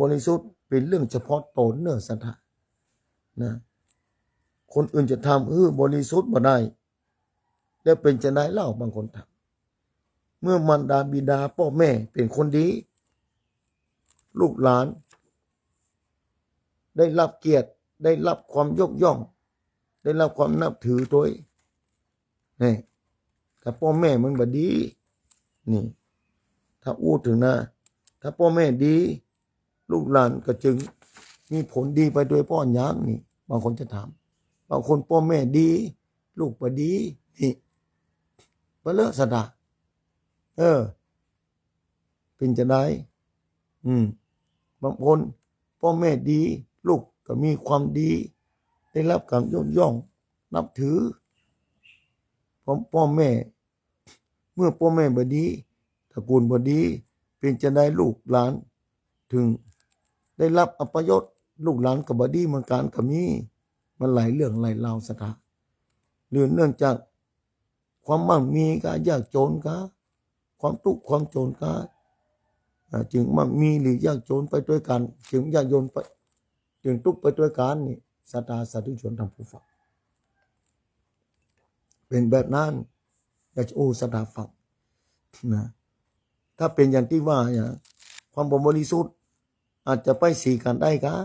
บริสุทธิ์เป็นเรื่องเฉพาะตนเนื้อสัตว์นะคนอื่นจะทำบริสุทธิ์บ่ได้แล้วเป็นจะได้เล่าบางคนทำเมื่อมารดาบิดาพ่อแม่เป็นคนดีลูกหลานได้รับเกียรติได้รับความยกย่องได้รับความนับถือโดยนี่แต่พ่อแม่มันบ่ดีนี่ถ้าถึงนะถ้าพ่อแม่ดีลูกหลานก็จึงมีผลดีไปโดยพ่อยังนี่บางคนจะถามบางคนพ่อแม่ดีลูกบ่ดีนี่บ่เลอะสะดาเป็นจะได้บางคนพ่อแม่ดีลูกก็มีความดีได้รับการยกย่องนับถือพ่อแม่เมื่อพ่อแม่บ่ดีตระกูลบ่ดีเป็นจะได้ลูกหลานถึงได้รับอัปยศลูกหลานก็บ่ดีเหมือนกันก็มีมันหลายเรื่องหลายราวสถาหรือเนื่องจากความมั่งมีก็ยากจนก็ความทุกข์ความจนก็จึงมั่งมีหรือยากจนไปด้วยกันจึงยากจนไปจึงทุกข์ไปด้วยกันนี่ศรัทธาสาธุชนทั้งผู้ฟังเป็นแบบนั้นอยากจะศรัทธาฟังนะถ้าเป็นอย่างที่ว่าความบริสุทธิ์อาจจะไปสีกันได้คะ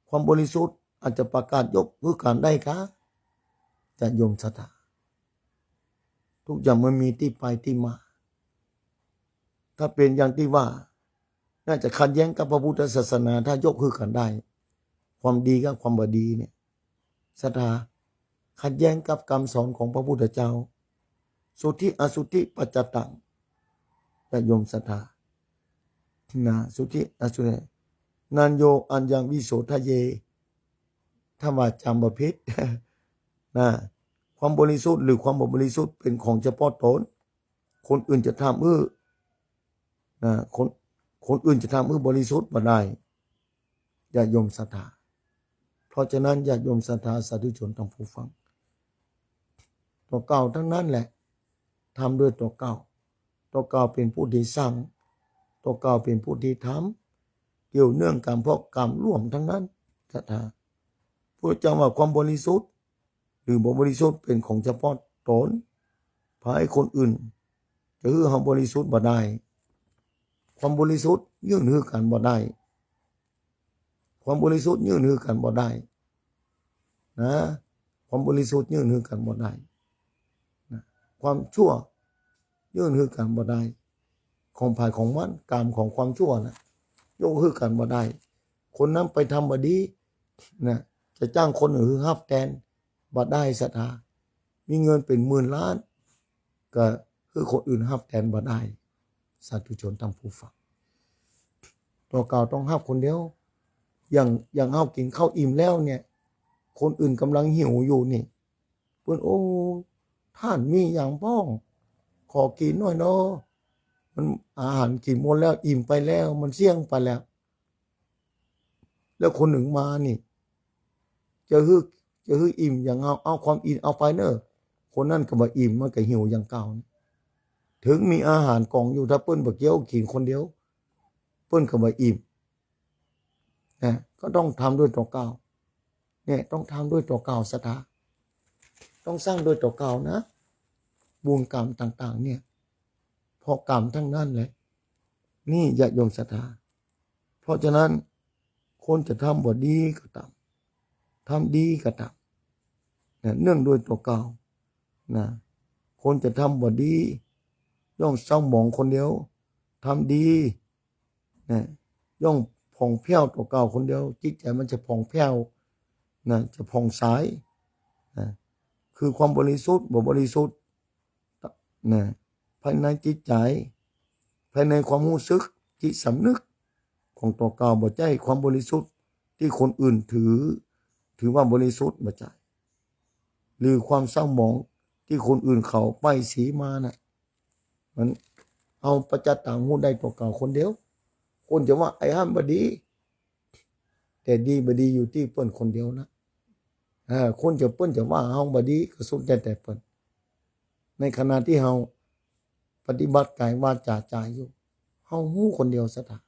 ความบริสุทธิ์อาจจะประกาศยกมือกันได้คะจะโยมศรัทธาทุกอย่างมันมีที่ไปที่มาถ้าเป็นอย่างที่ว่าน่าจะขัดแย้งกับพระพุทธศาสนาถ้ายกมือกันได้ความดีกับความบดีเนี่ยศรัทธาขัดแย้งกับคำสอนของพระพุทธเจ้าสุทธิอสุทธิปัจจตังจะโยมศรัทธานะสุทธิอสุทธินันโยอัญญังวิโสทะเยถ้าว่าจำประเภทนะความบริสุทธิ์หรือความบริสุทธิ์เป็นของเฉพาะตนคนอื่นจะทำนะคนอื่นจะทำบริสุทธิ์บ่ได้อย่าโยมศรัทธาเพราะฉะนั้นอย่าโยมศรัทธาสาธุชนทั้งผู้ฟังตัวเก่าทั้งนั้นแหละทำด้วยตัวเก่าเป็นผู้ที่สร้างตัวเก่าเป็นผู้ที่ทำเกี่ยวเนื่องกันเพราะกรรมร่วมทั้งนั้นศรัทธาพระเจ้าว่าความบริสุทธิ์หรือบริสุทธิ์เป็นของเฉพาะตนพาให้คนอื่นจะเขาบริสุทธิ์บ่ได้ความบริสุทธิ์ยื่นมือกันบ่ได้ความบริสุทธิ์ยื่นมือกันบ่ได้นะความบริสุทธิ์ยื่นมือกันบ่ได้นะความชั่วยื่นมือกันบ่ได้ของภายของมันกรรมของความชั่วนะยกมือกันบ่ได้คนนั้นไปทำบ่ดีนะจะจ้างคนอื่นฮับแทนบ่ได้ศรัทธามีเงินเป็นหมื่นล้านก็คือคนอื่นฮับแทนบ่ได้สาธุชนทั้งผู้ฟังตัวเก่าต้องฮับคนเดียวอย่างเฮากินข้าวอิ่มแล้วเนี่ยคนอื่นกำลังหิวอยู่นี่เพิ่นท่านมีอย่างพ้องขอกินหน่อยเนาะมันอาหารกินหมดแล้วอิ่มไปแล้วมันเสี่ยงไปแล้วคนหนึ่งมานี่จะฮืออิ่มอย่างเอาความอิ่มเอาไปเนอะคนนั้นก็บ่อิ่มมันก็หิวอย่างเก่าถึงมีอาหารกองอยู่ถ้าเปิ้นบ่เกี่ยวกินคนเดียวเปิ้นก็บ่อิ่ม นะก็ต้องทำด้วยตัวเก่าเนี่ยต้องทำด้วยตัวเก่าศรัทธาต้องสร้างด้วยตัวเก่านะบุญกรรมต่างๆเนี่ยพอกรรมทั้งนั้นเลยนี่ญาติโยมศรัทธาเพราะฉะนั้นคนจะทำบ่ดีก็ตามทำดีก็ตามนะเนื่องด้วยตัวเก่านะคนจะทำบ่ดีย่อมเศร้าหมองคนเดียวทำดีนะย่อมผ่องแผ้วตัวเก่าคนเดียวจิตใจมันจะผ่องแผ้วนะจะผ่องใสนะคือความบริสุทธิ์บริสุทธิ์นะภายในจิตใจภายในความรู้สึกจิตสำนึกของตัวเก่าบ่ใจความบริสุทธิ์ที่คนอื่นถือว่าบริสุทธิ์บ่ใจหรือความเศร้าหมองที่คนอื่นเขาป้ายสีมานะมันเอาประจักษ์ต่างหูได้ตัวเก่าคนเดียวคนจะว่าไอ้ห้ามบดีแต่ดีบดีอยู่ที่เปิ้นคนเดียวนะคนจะเปิ้นจะว่าเฮาบดีก็สุดแต่เปิ้นในขณะที่เฮาปฏิบัติกายวาจาใจอยู่เฮาฮู้คนเดียวซะท่า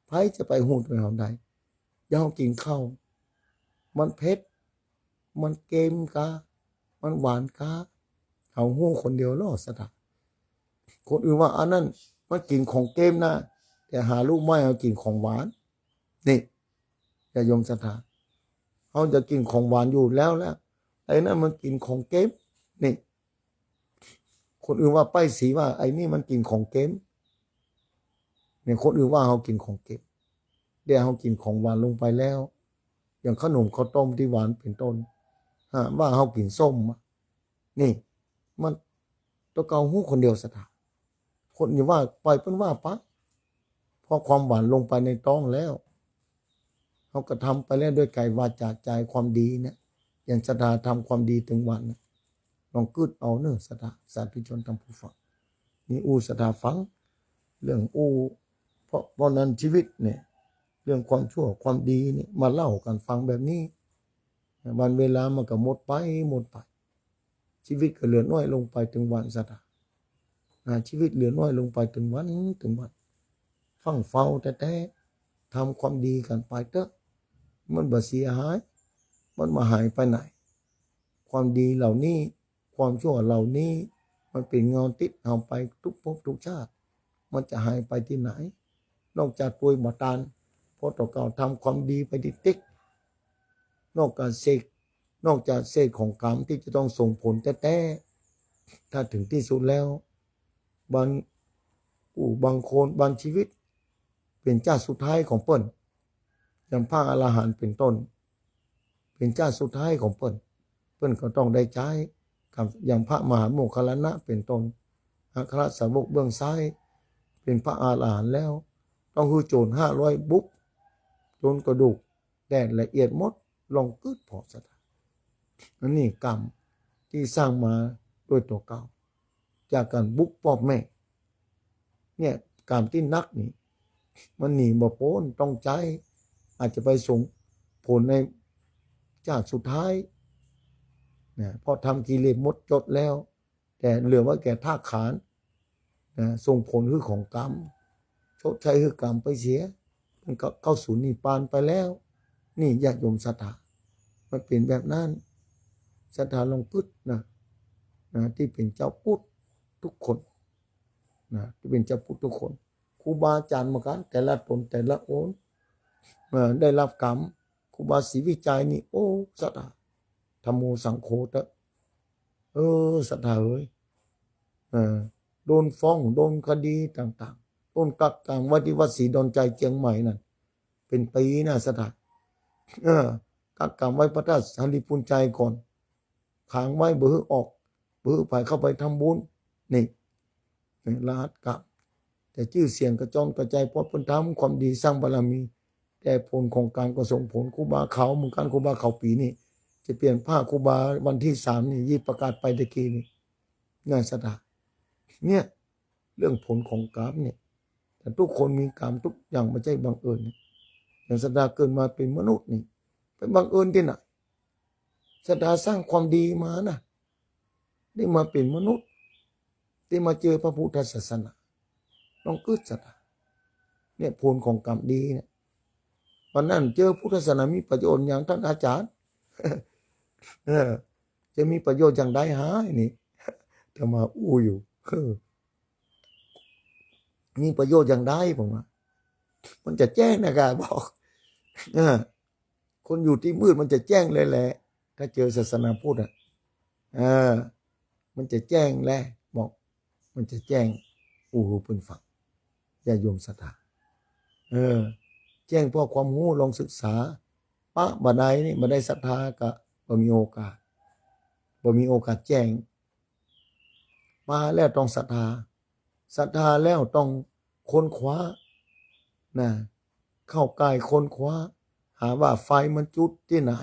ไผจะไปฮู้ด้วยเฮาได้อย่าเฮากินข้าวมันเผ็ดมันเค็มกะมันหวานกะเฮาฮู้คนเดียวลอซะท่าคนอื่นว่าอันนั้นมันกินของเค็มนะแต่หาลูกไม้เอากินของหวานนี่อย่าโยมศรัทธาเขาจะกินของหวานอยู่แล้วไอ้นั่นมันกินของเค็มนี่คนอื่นว่าป้ายสีว่าไอ้นี่มันกินของเค็มเนี่ยคนอื่นว่าเขากินของเค็มเดี๋ยวเขากินของหวานลงไปแล้วอย่างขนมข้าวต้มที่หวานเป็นต้นว่าเขากินส้มนี่มันตัวเก่าหู้คนเดียวศรัทธาคนอื่นว่าปล่อยเพิ่นว่าปะพอความหวานลงไปในท้องแล้วเขาก็ทำไปแล้วด้วยกายวาจาใจความดีเนี่ยอย่างศรัทธาทำความดีถึงวันนะลองกึดเอาเนอะศรัทธาสาธุชนทำผู้ฟังนี่ศรัทธาฟังเรื่องเพราะนั้นชีวิตเนี่ยเรื่องความชั่วความดีเนี่ยมาเล่ากันฟังแบบนี้วันเวลามันก็หมดไปชีวิตก็เหลือน้อยลงไปถึงวันศรัทธาชีวิตเหลือน้อยลงไปถึงวันฟังเฝ้าแต่ทำความดีกันไปเถอะมันบ่เสียหายมันมาหายไปไหนความดีเหล่านี้ความชั่วเหล่านี้มันเป็นเงาติดเอาไปทุกภพทุกชาติมันจะหายไปที่ไหนนอกจากป่วยบ่ตานเพราะตัวเก่าทำความดีไปติ๊กนอกจากเศษของกรรมที่จะต้องส่งผลแต่ถ้าถึงที่สุดแล้วบางคนบางชีวิตเป็นเจ้าสุดท้ายของเปิ้นอย่างพระอรหันต์เป็นต้นเป็นเจ้าสุดท้ายของเปิ้นก็ต้องได้ใช้กับอย่างพระมหาโมคคัลลานะเป็นต้นอัครสาวกเบื้องซ้ายเป็นพระอรหันต์แล้วต้องคือโจร500บุกโจรกระดูกแดดละเอียดหมดลองกึดพอสถานอันนี้กรรมที่สร้างมาด้วยตัวเก่าจากการบุกพ่อแม่เนี่ยกรรมที่นักนี่มันหนีบ่พ้นต้องใจอาจจะไปส่งผลในชาติสุดท้ายนะพอทำกิเลสหมดจดแล้วแต่เหลือว่าแก่ธาตุขันธ์นะส่งผลคือของกรรมชดใช้คือกรรมไปเสียมันก็เข้าสู่นิพพานไปแล้วนี่ญาติโยมศรัทธามันเป็นแบบนั้นศรัทธาลงพุทธนะที่เป็นเจ้าพุทธทุกคนนะที่เป็นเจ้าพุทธทุกคนครูบาอาจารย์เหมือนกันแต่ละตนแต่ละองค์ได้รับกรรมครูบาศรีวิจัยนี่ศรัทธาธัมโมสังโฆตะศรัทธาเอ้ยโดนฟ้องโดนคดีต่างๆโดนกักขังไว้ที่วัดศรีดอนใจเชียงใหม่นั่นเป็นปีนะศรัทธากักขังไว้พระธาตุสันติปุญใจก่อนขังไว้เบื่อออกเบื่อไปเข้าไปทำบุญนี่รหัสกรรมแต่ชื่อเสียงกระจรกระจายเพราะเพิ่นทำความดีสร้างบารมีแต่ผลของการก็ส่งผลครูบาเขาเหมือนกันครูบาเขาปีนี้จะเปลี่ยนผ้าครูบาวันที่3นี่ประกาศไปตะกี้นี่งานศรัทธาเนี่ยเรื่องผลของกรรมเนี่ยแต่ทุกคนมีกรรมทุกอย่างไม่ใช่บังเอิญอย่างศรัทธาเกิดมาเป็นมนุษย์นี่เป็นบังเอิญที่ไหนศรัทธาสร้างความดีมานะได้มาเป็นมนุษย์ได้มาเจอพระพุทธศาสนาต้องกึศศรัทธาเนี่ยผลของกรรมดีเนี่ย วันนั้นเจอพุทธศาสนามีประโยชน์อย่างท่านอาจารย์ จะมีประโยชน์อย่างใดหานี่จะมาอู้อยู่มีประโยชน์อย่างใดผมว่ามันจะแจ้งนะครับบอกคนอยู่ที่มืดมันจะแจ้งเลยแหละถ้าเจอศาสนาพุทธมันจะแจ้งแหละบอกมันจะแจ้งอู้หูเป็นฝังอย่าโยมศรัทธาแจ้งเพราะความรู้ลองศึกษาปะบัดใดนี่บัดใดศรัทธาก็บ่มีโอกาสแจ้งมาแล้วต้องศรัทธาแล้วต้องค้นคว้านะเข้าใกล้ค้นคว้าหาว่าไฟมันจุดที่ไหน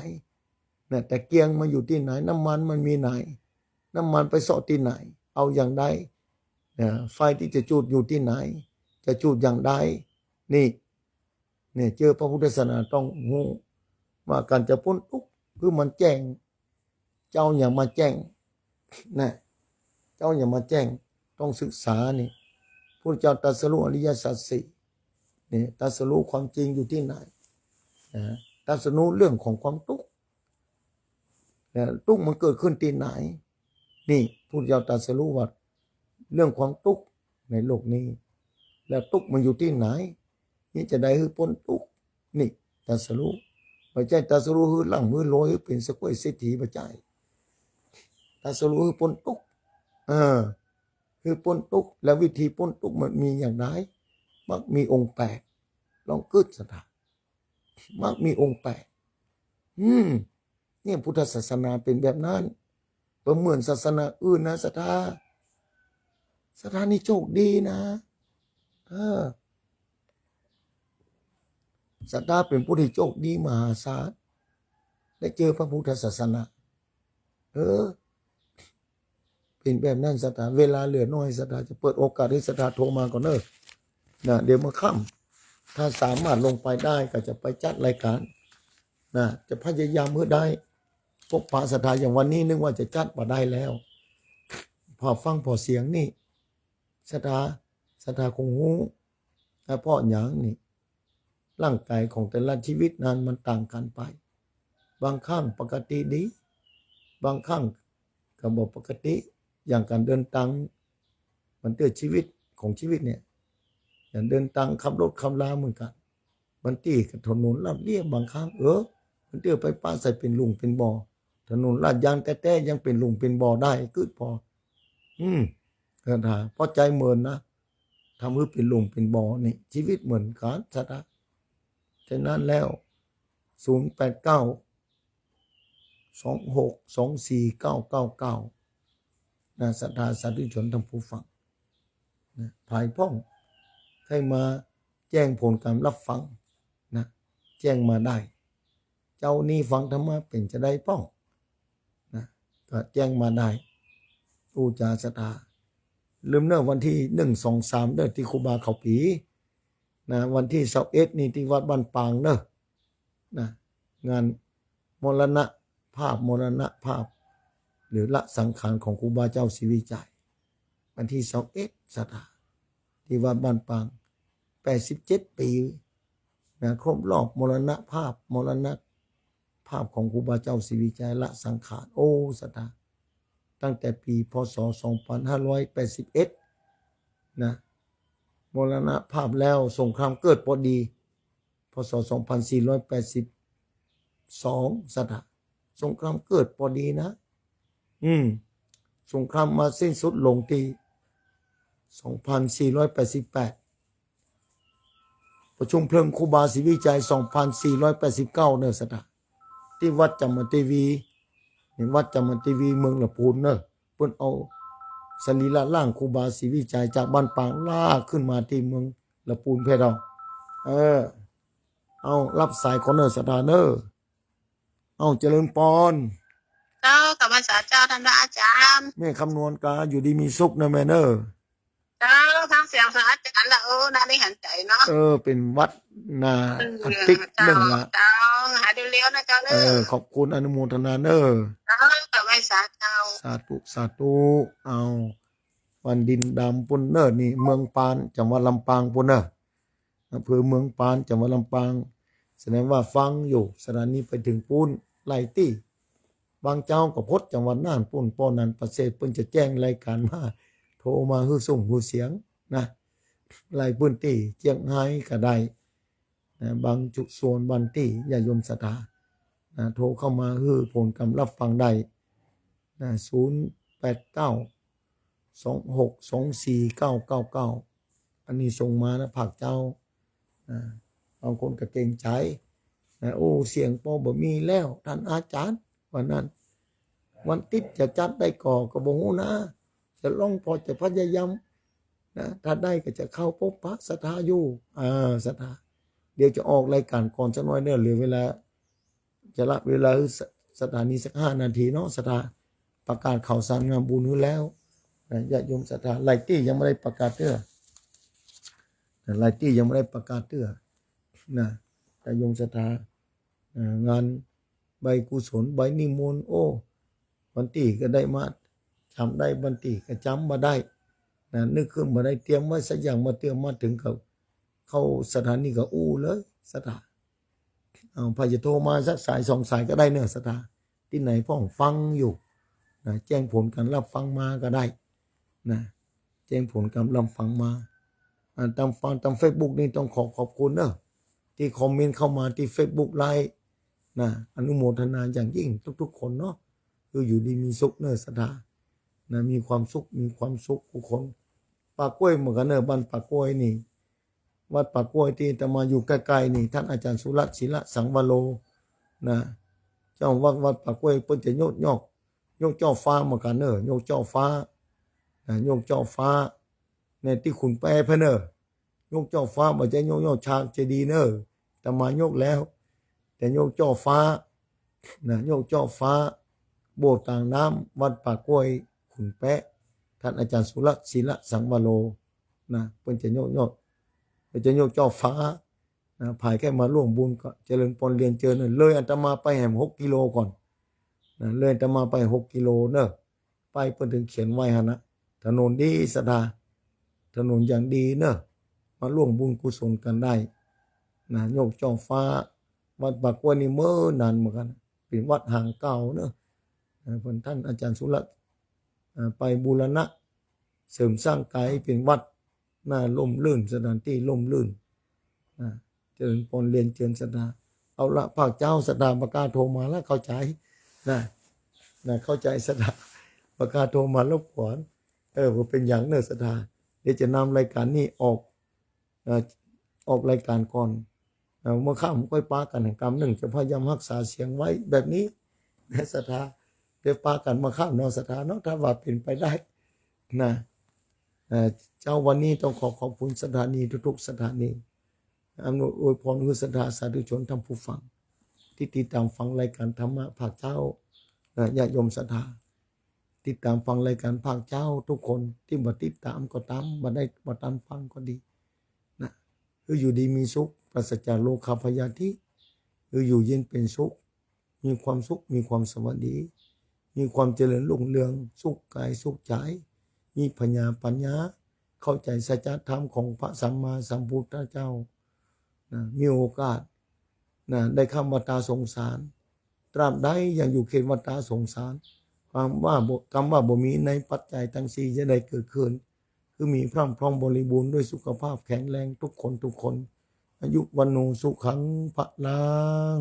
นะแต่เกียงมันอยู่ที่ไหนน้ำมันมันมีไหนน้ำมันไปเสาะที่ไหนเอาอย่างใดนะไฟที่จะจุดอยู่ที่ไหนจะจุดอย่างใดนี่เนี่ยเจอพระพุทธศาสนาต้องรู้ว่าการจะพ้นทุกข์คือมันแจ้งเจ้าอย่ามาแจ้งนะเจ้าอย่ามาแจ้งต้องศึกษานี่พระเจ้าตรัสรู้อริยสัจสี่นี่ตรัสรู้ความจริงอยู่ที่ไหนตรัสรู้เรื่องของความทุกข์ทุกข์มันเกิดขึ้นที่ไหนนี่พระเจ้าตรัสรู้ว่าเรื่องความทุกข์ในโลกนี้แล้วทุกข์มันอยู่ที่ไหนนี่จะได้คือพ้นทุกข์นี่ตรัสรู้ไม่ใช่ตรัสรู้คือหลังมือลอยเป็นสกุลเศรษฐีปัจจัยตรัสรู้คือพ้นทุกข์คือพ้นทุกข์แล้ววิธีพ้นทุกข์มันมีอย่างไรมักมีองค์แปดลองกึศสถานมักมีองค์แปดเนี่ยพุทธศาสนาเป็นแบบนั้นประเหมือนศาสนาอื่นนะศรัทธานี่โชคดีนะศรัทธาเป็นผู้ที่โชคดีมหาศาลได้เจอพระพุทธศาสนาเป็นแบบนั้นศรัทธาเวลาเหลือน้อยศรัทธาจะเปิดโอกาสให้ศรัทธาโทรมาก่อนเนอะนะเดี๋ยวมาค่ำถ้าสามารถลงไปได้ก็จะไปจัดรายการนะจะพยายามเมื่อได้พวกพระศรัทธาอย่างวันนี้นึกว่าจะจัดมาได้แล้วพอฟังพอเสียงนี่ศรัทธาคงหูเพราะอย่างนี่ร่างกายของแต่ละชีวิตนั้นมันต่างกันไปบางครั้งปกติดีบางครั้งก็บอกปกติอย่างการเดินทางมันเตือนชีวิตของชีวิตเนี่ยอย่างเดินทางขับรถขับลาเหมือนกันมันตีกับถนนลาดเลียบบางครั้งมันเตือนไปป้าใส่เป็นลุงเป็นบ่อถนนลาดยางแต่ยังเป็นลุงเป็นบ่อได้กึดพอถ้าพอใจเหมือนนะทำให้เป็นลุงเป็นบ่อนี่ชีวิตเหมือนกันสัตว์ฉะนั้นแล้ว089262499นะศรัทธาสาธุชนทั้งผู้ฟังนะภายพ้องให้มาแจ้งผลการรับฟังนะแจ้งมาได้เจ้านี่ฟังธรรมะเป็นจะได้ป้องนะก็แจ้งมาได้ผู้จาศรัทธาลืมเนอะวันที่1 2 3เด้อที่ครูบาเขาผีนะวันที่21นี่ที่วัดบ้านปางเนอะนะงานมรณภาพหรือละสังขารของครูบาเจ้าศรีวิจัยวันที่21ศรัทธาที่วัดบ้านปาง87 ปีนะครบรอบมรณภาพของครูบาเจ้าศรีวิจัยละสังขารศรัทธาตั้งแต่ปีพศ2581นะมรณภาพแล้วสงครามเกิดพอดีพศ2482ศรัทธาสงครามเกิดพอดีนะสงครามมาสิ้นสุดลงที่2488ประชุมเพลิงครูบาศรีวิจัย2489เนอะศรัทธาที่วัดจามเทวีวัดจามเทวีเมืองละพูนเนอะเพิ่นเอาสรีระร่างครูบาศรีวิจัยจากบ้านปางลากขึ้นมาที่เมืองละพูนเพชรเอารับสายคอนเนอร์ศรัทธาเนอะเอาเจริญพรเจ้ากับภาษาเจ้าท่านพระอาจารย์แม่คำนวณกาอยู่ดีมีสุขนะแม่เนอะเจ้าทั้งเสียงพระอาจารย์ละน่าได้หันใจเนาะเป็นวัดนาอาทิตย์หนึ่งละเจ้าหาเร็วๆนะเจ้าเนอะขอบคุณอนุโมทนาเนอะเจ้ากับภาษาเจ้าสาธุเอาวันดินดำปุ่นเนอะนี่เมืองปานจังหวัดลำปางปุ่นเนอะอำเภอเมืองปานจังหวัดลำปาง แสดงว่าฟังอยู่สถานีไปถึงปูนไล่ตี้บางเจ้าก็พดจังหวัดน่านปูนป้อนันประเสริฐเพิ่นจะแจ้งรายการมาโทรมาฮื้อส่งหูเสียงนะไล่ปื้นตี้เจียงไฮ้ก็ได้นะบางจุดส่วนบันตี้ญาติโยมศรัทธานะโทรเข้ามาฮื้อผลกำรับฟังได้นะ08926249999อันนี้ส่งมานะภาคเจ้านะบางคนก็เก่งใจนะโอ้เสียงปอบ่มีแล้วท่านอาจารย์วันนั้นวันติดจะจัดได้ก่อก็บ่ฮู้นะจะลองพอจะพยายามนะถ้าได้ก็จะเข้าพบพระศรัทธาอยู่ศรัทธาเดี๋ยวจะออกรายการก่อนสักหน่อยเด้อเหลือเวลาจะละเวลาสถานีสัก5 นาทีเนาะศรัทธาประกาศข่าวสารงานบุญอยู่แล้วนะญาติโยมศรัทธาไลตี้ยังไม่ได้ประกาศเด้อไลตี้ยังไม่ได้ประกาศเด้อนะญาติโยมศรัทธางานใบกุศลใบนิมนต์โอ้บันตีก็ได้มาจำได้บันตีก็จำมาได้นะนึกขึ้นมาได้เตรียมไว้สักอย่างมาเตรียมมาถึงเขาเข้าสถานีก็อู้เลยศรัทธาพายโทรมาสักสาย2 สายก็ได้เนอะศรัทธาที่ไหนพ่องฟังอยู่นะแจ้งผลการรับฟังมาก็ได้นะแจ้งผลการรับฟังมาตามฟังตาม Facebook นี่ต้องขอบคุณเนอะที่คอมเมนต์เข้ามาที่ Facebook ไลน์นะอนุโมทนาอย่างยิ่งทุกๆคนเนาะคืออยู่ดีมีสุขเนอะศรัทธานะมีความสุขทุกคนปากกล้วยเหมือนกันเนอะบ้านปากกล้วยนี่วัดปากกล้วยที่จะมาอยู่ใกล้ๆนี่ท่านอาจารย์สุรัตน์ศิละสังวโรนะเจ้าวัดปากกล้วยเพิ่นจะโยกเจ้าฟ้าเหมือนกันเนอะโยกเจ้าฟ้าโยกเจ้าฟ้าในที่ขุนแปรเพิ่นเนอะโยกเจ้าฟ้าบ่ใช่โยกชางเจดีย์เนอะแต่มาโยกแล้วแต่โยกเจ้าฟ้านะโยกเจ้าฟ้าโบสถ์ต่างน้ำวัดปากกล้วยขุนแปะท่านอาจารย์สุรัตน์ศิละสังวโรนะเพิ่นจะโยกจะโยกเจ้าฟ้านะภายแค่มาร่วมบุญก็เจริญพรเรียนเจอเนอะเลยอาตมาไปแหม6 กิโลก่อนนะเลยอาตมาไป6 กิโลเนอะไปเพิ่นถึงเขียนไว้หั่นนะถนนดีศรัทธาถนนอย่างดีเนอะมาร่วมบุญกุศลกันได้นะโยกเจ้าฟ้าวัดปากกล้วยนี่เมื่อนานเหมือนกันเป็นวัดห่างเก่าเนอะเพิ่นท่านอาจารย์สุรัตน์ไปบูรณะเสริมสร้างไกลเป็นวัดน่าร่มรื่นสถานที่ร่มรื่นเจริญพรเรียนเชิญศรัทธาเอาละภาคเจ้าศรัทธาประกาศโทรมาแล้วเข้าใจนะเข้าใจศรัทธาประกาศโทรมารบกวนว่าเป็นอย่างเนอะศรัทธาเดี๋ยวจะนำรายการนี้ออกรายการก่อนเมื่อข้ามค่อยปากันแห่งกรรมหนึ่งจะพยายามรักษาเสียงไว้แบบนี้นะศรัทธาเดี๋ยวปากันมาข้ามนอศรัทธาเนาะถ้าว่าเป็นไปได้นะเจ้าวันนี้ต้องขอบคุณสถานีทุกๆสถานีอำนวยอวยพรคือศรัทธาสาธุชนท่านผู้ฟังที่ติดตามฟังรายการธรรมะภาคเจ้าญาติโยมศรัทธาติดตามฟังรายการภาคเจ้าทุกคนที่มาติดตามก็ตามมาได้มาตามฟังก็ดีนะคืออยู่ดีมีสุขปราศจากโลกาพยาธิคืออยู่เย็นเป็นสุขมีความสุขมีความสวัสดีมีความเจริญรุ่งเรืองสุขกายสุขใจมีปัญญาเข้าใจสัจธรรมของพระสัมมาสัมพุทธเจ้านะมีโอกาสนะได้คำวัตาสงสารตราบใดยังอยู่เขตวัตาสงสารคำว่าบ่มีในปัจจัยทั้ง4จะได้เกิดขึ้นคือมีพรั่งพร้อมบริบูรณ์ด้วยสุขภาพแข็งแรงทุกคนอายุวันโนสุขังพลัง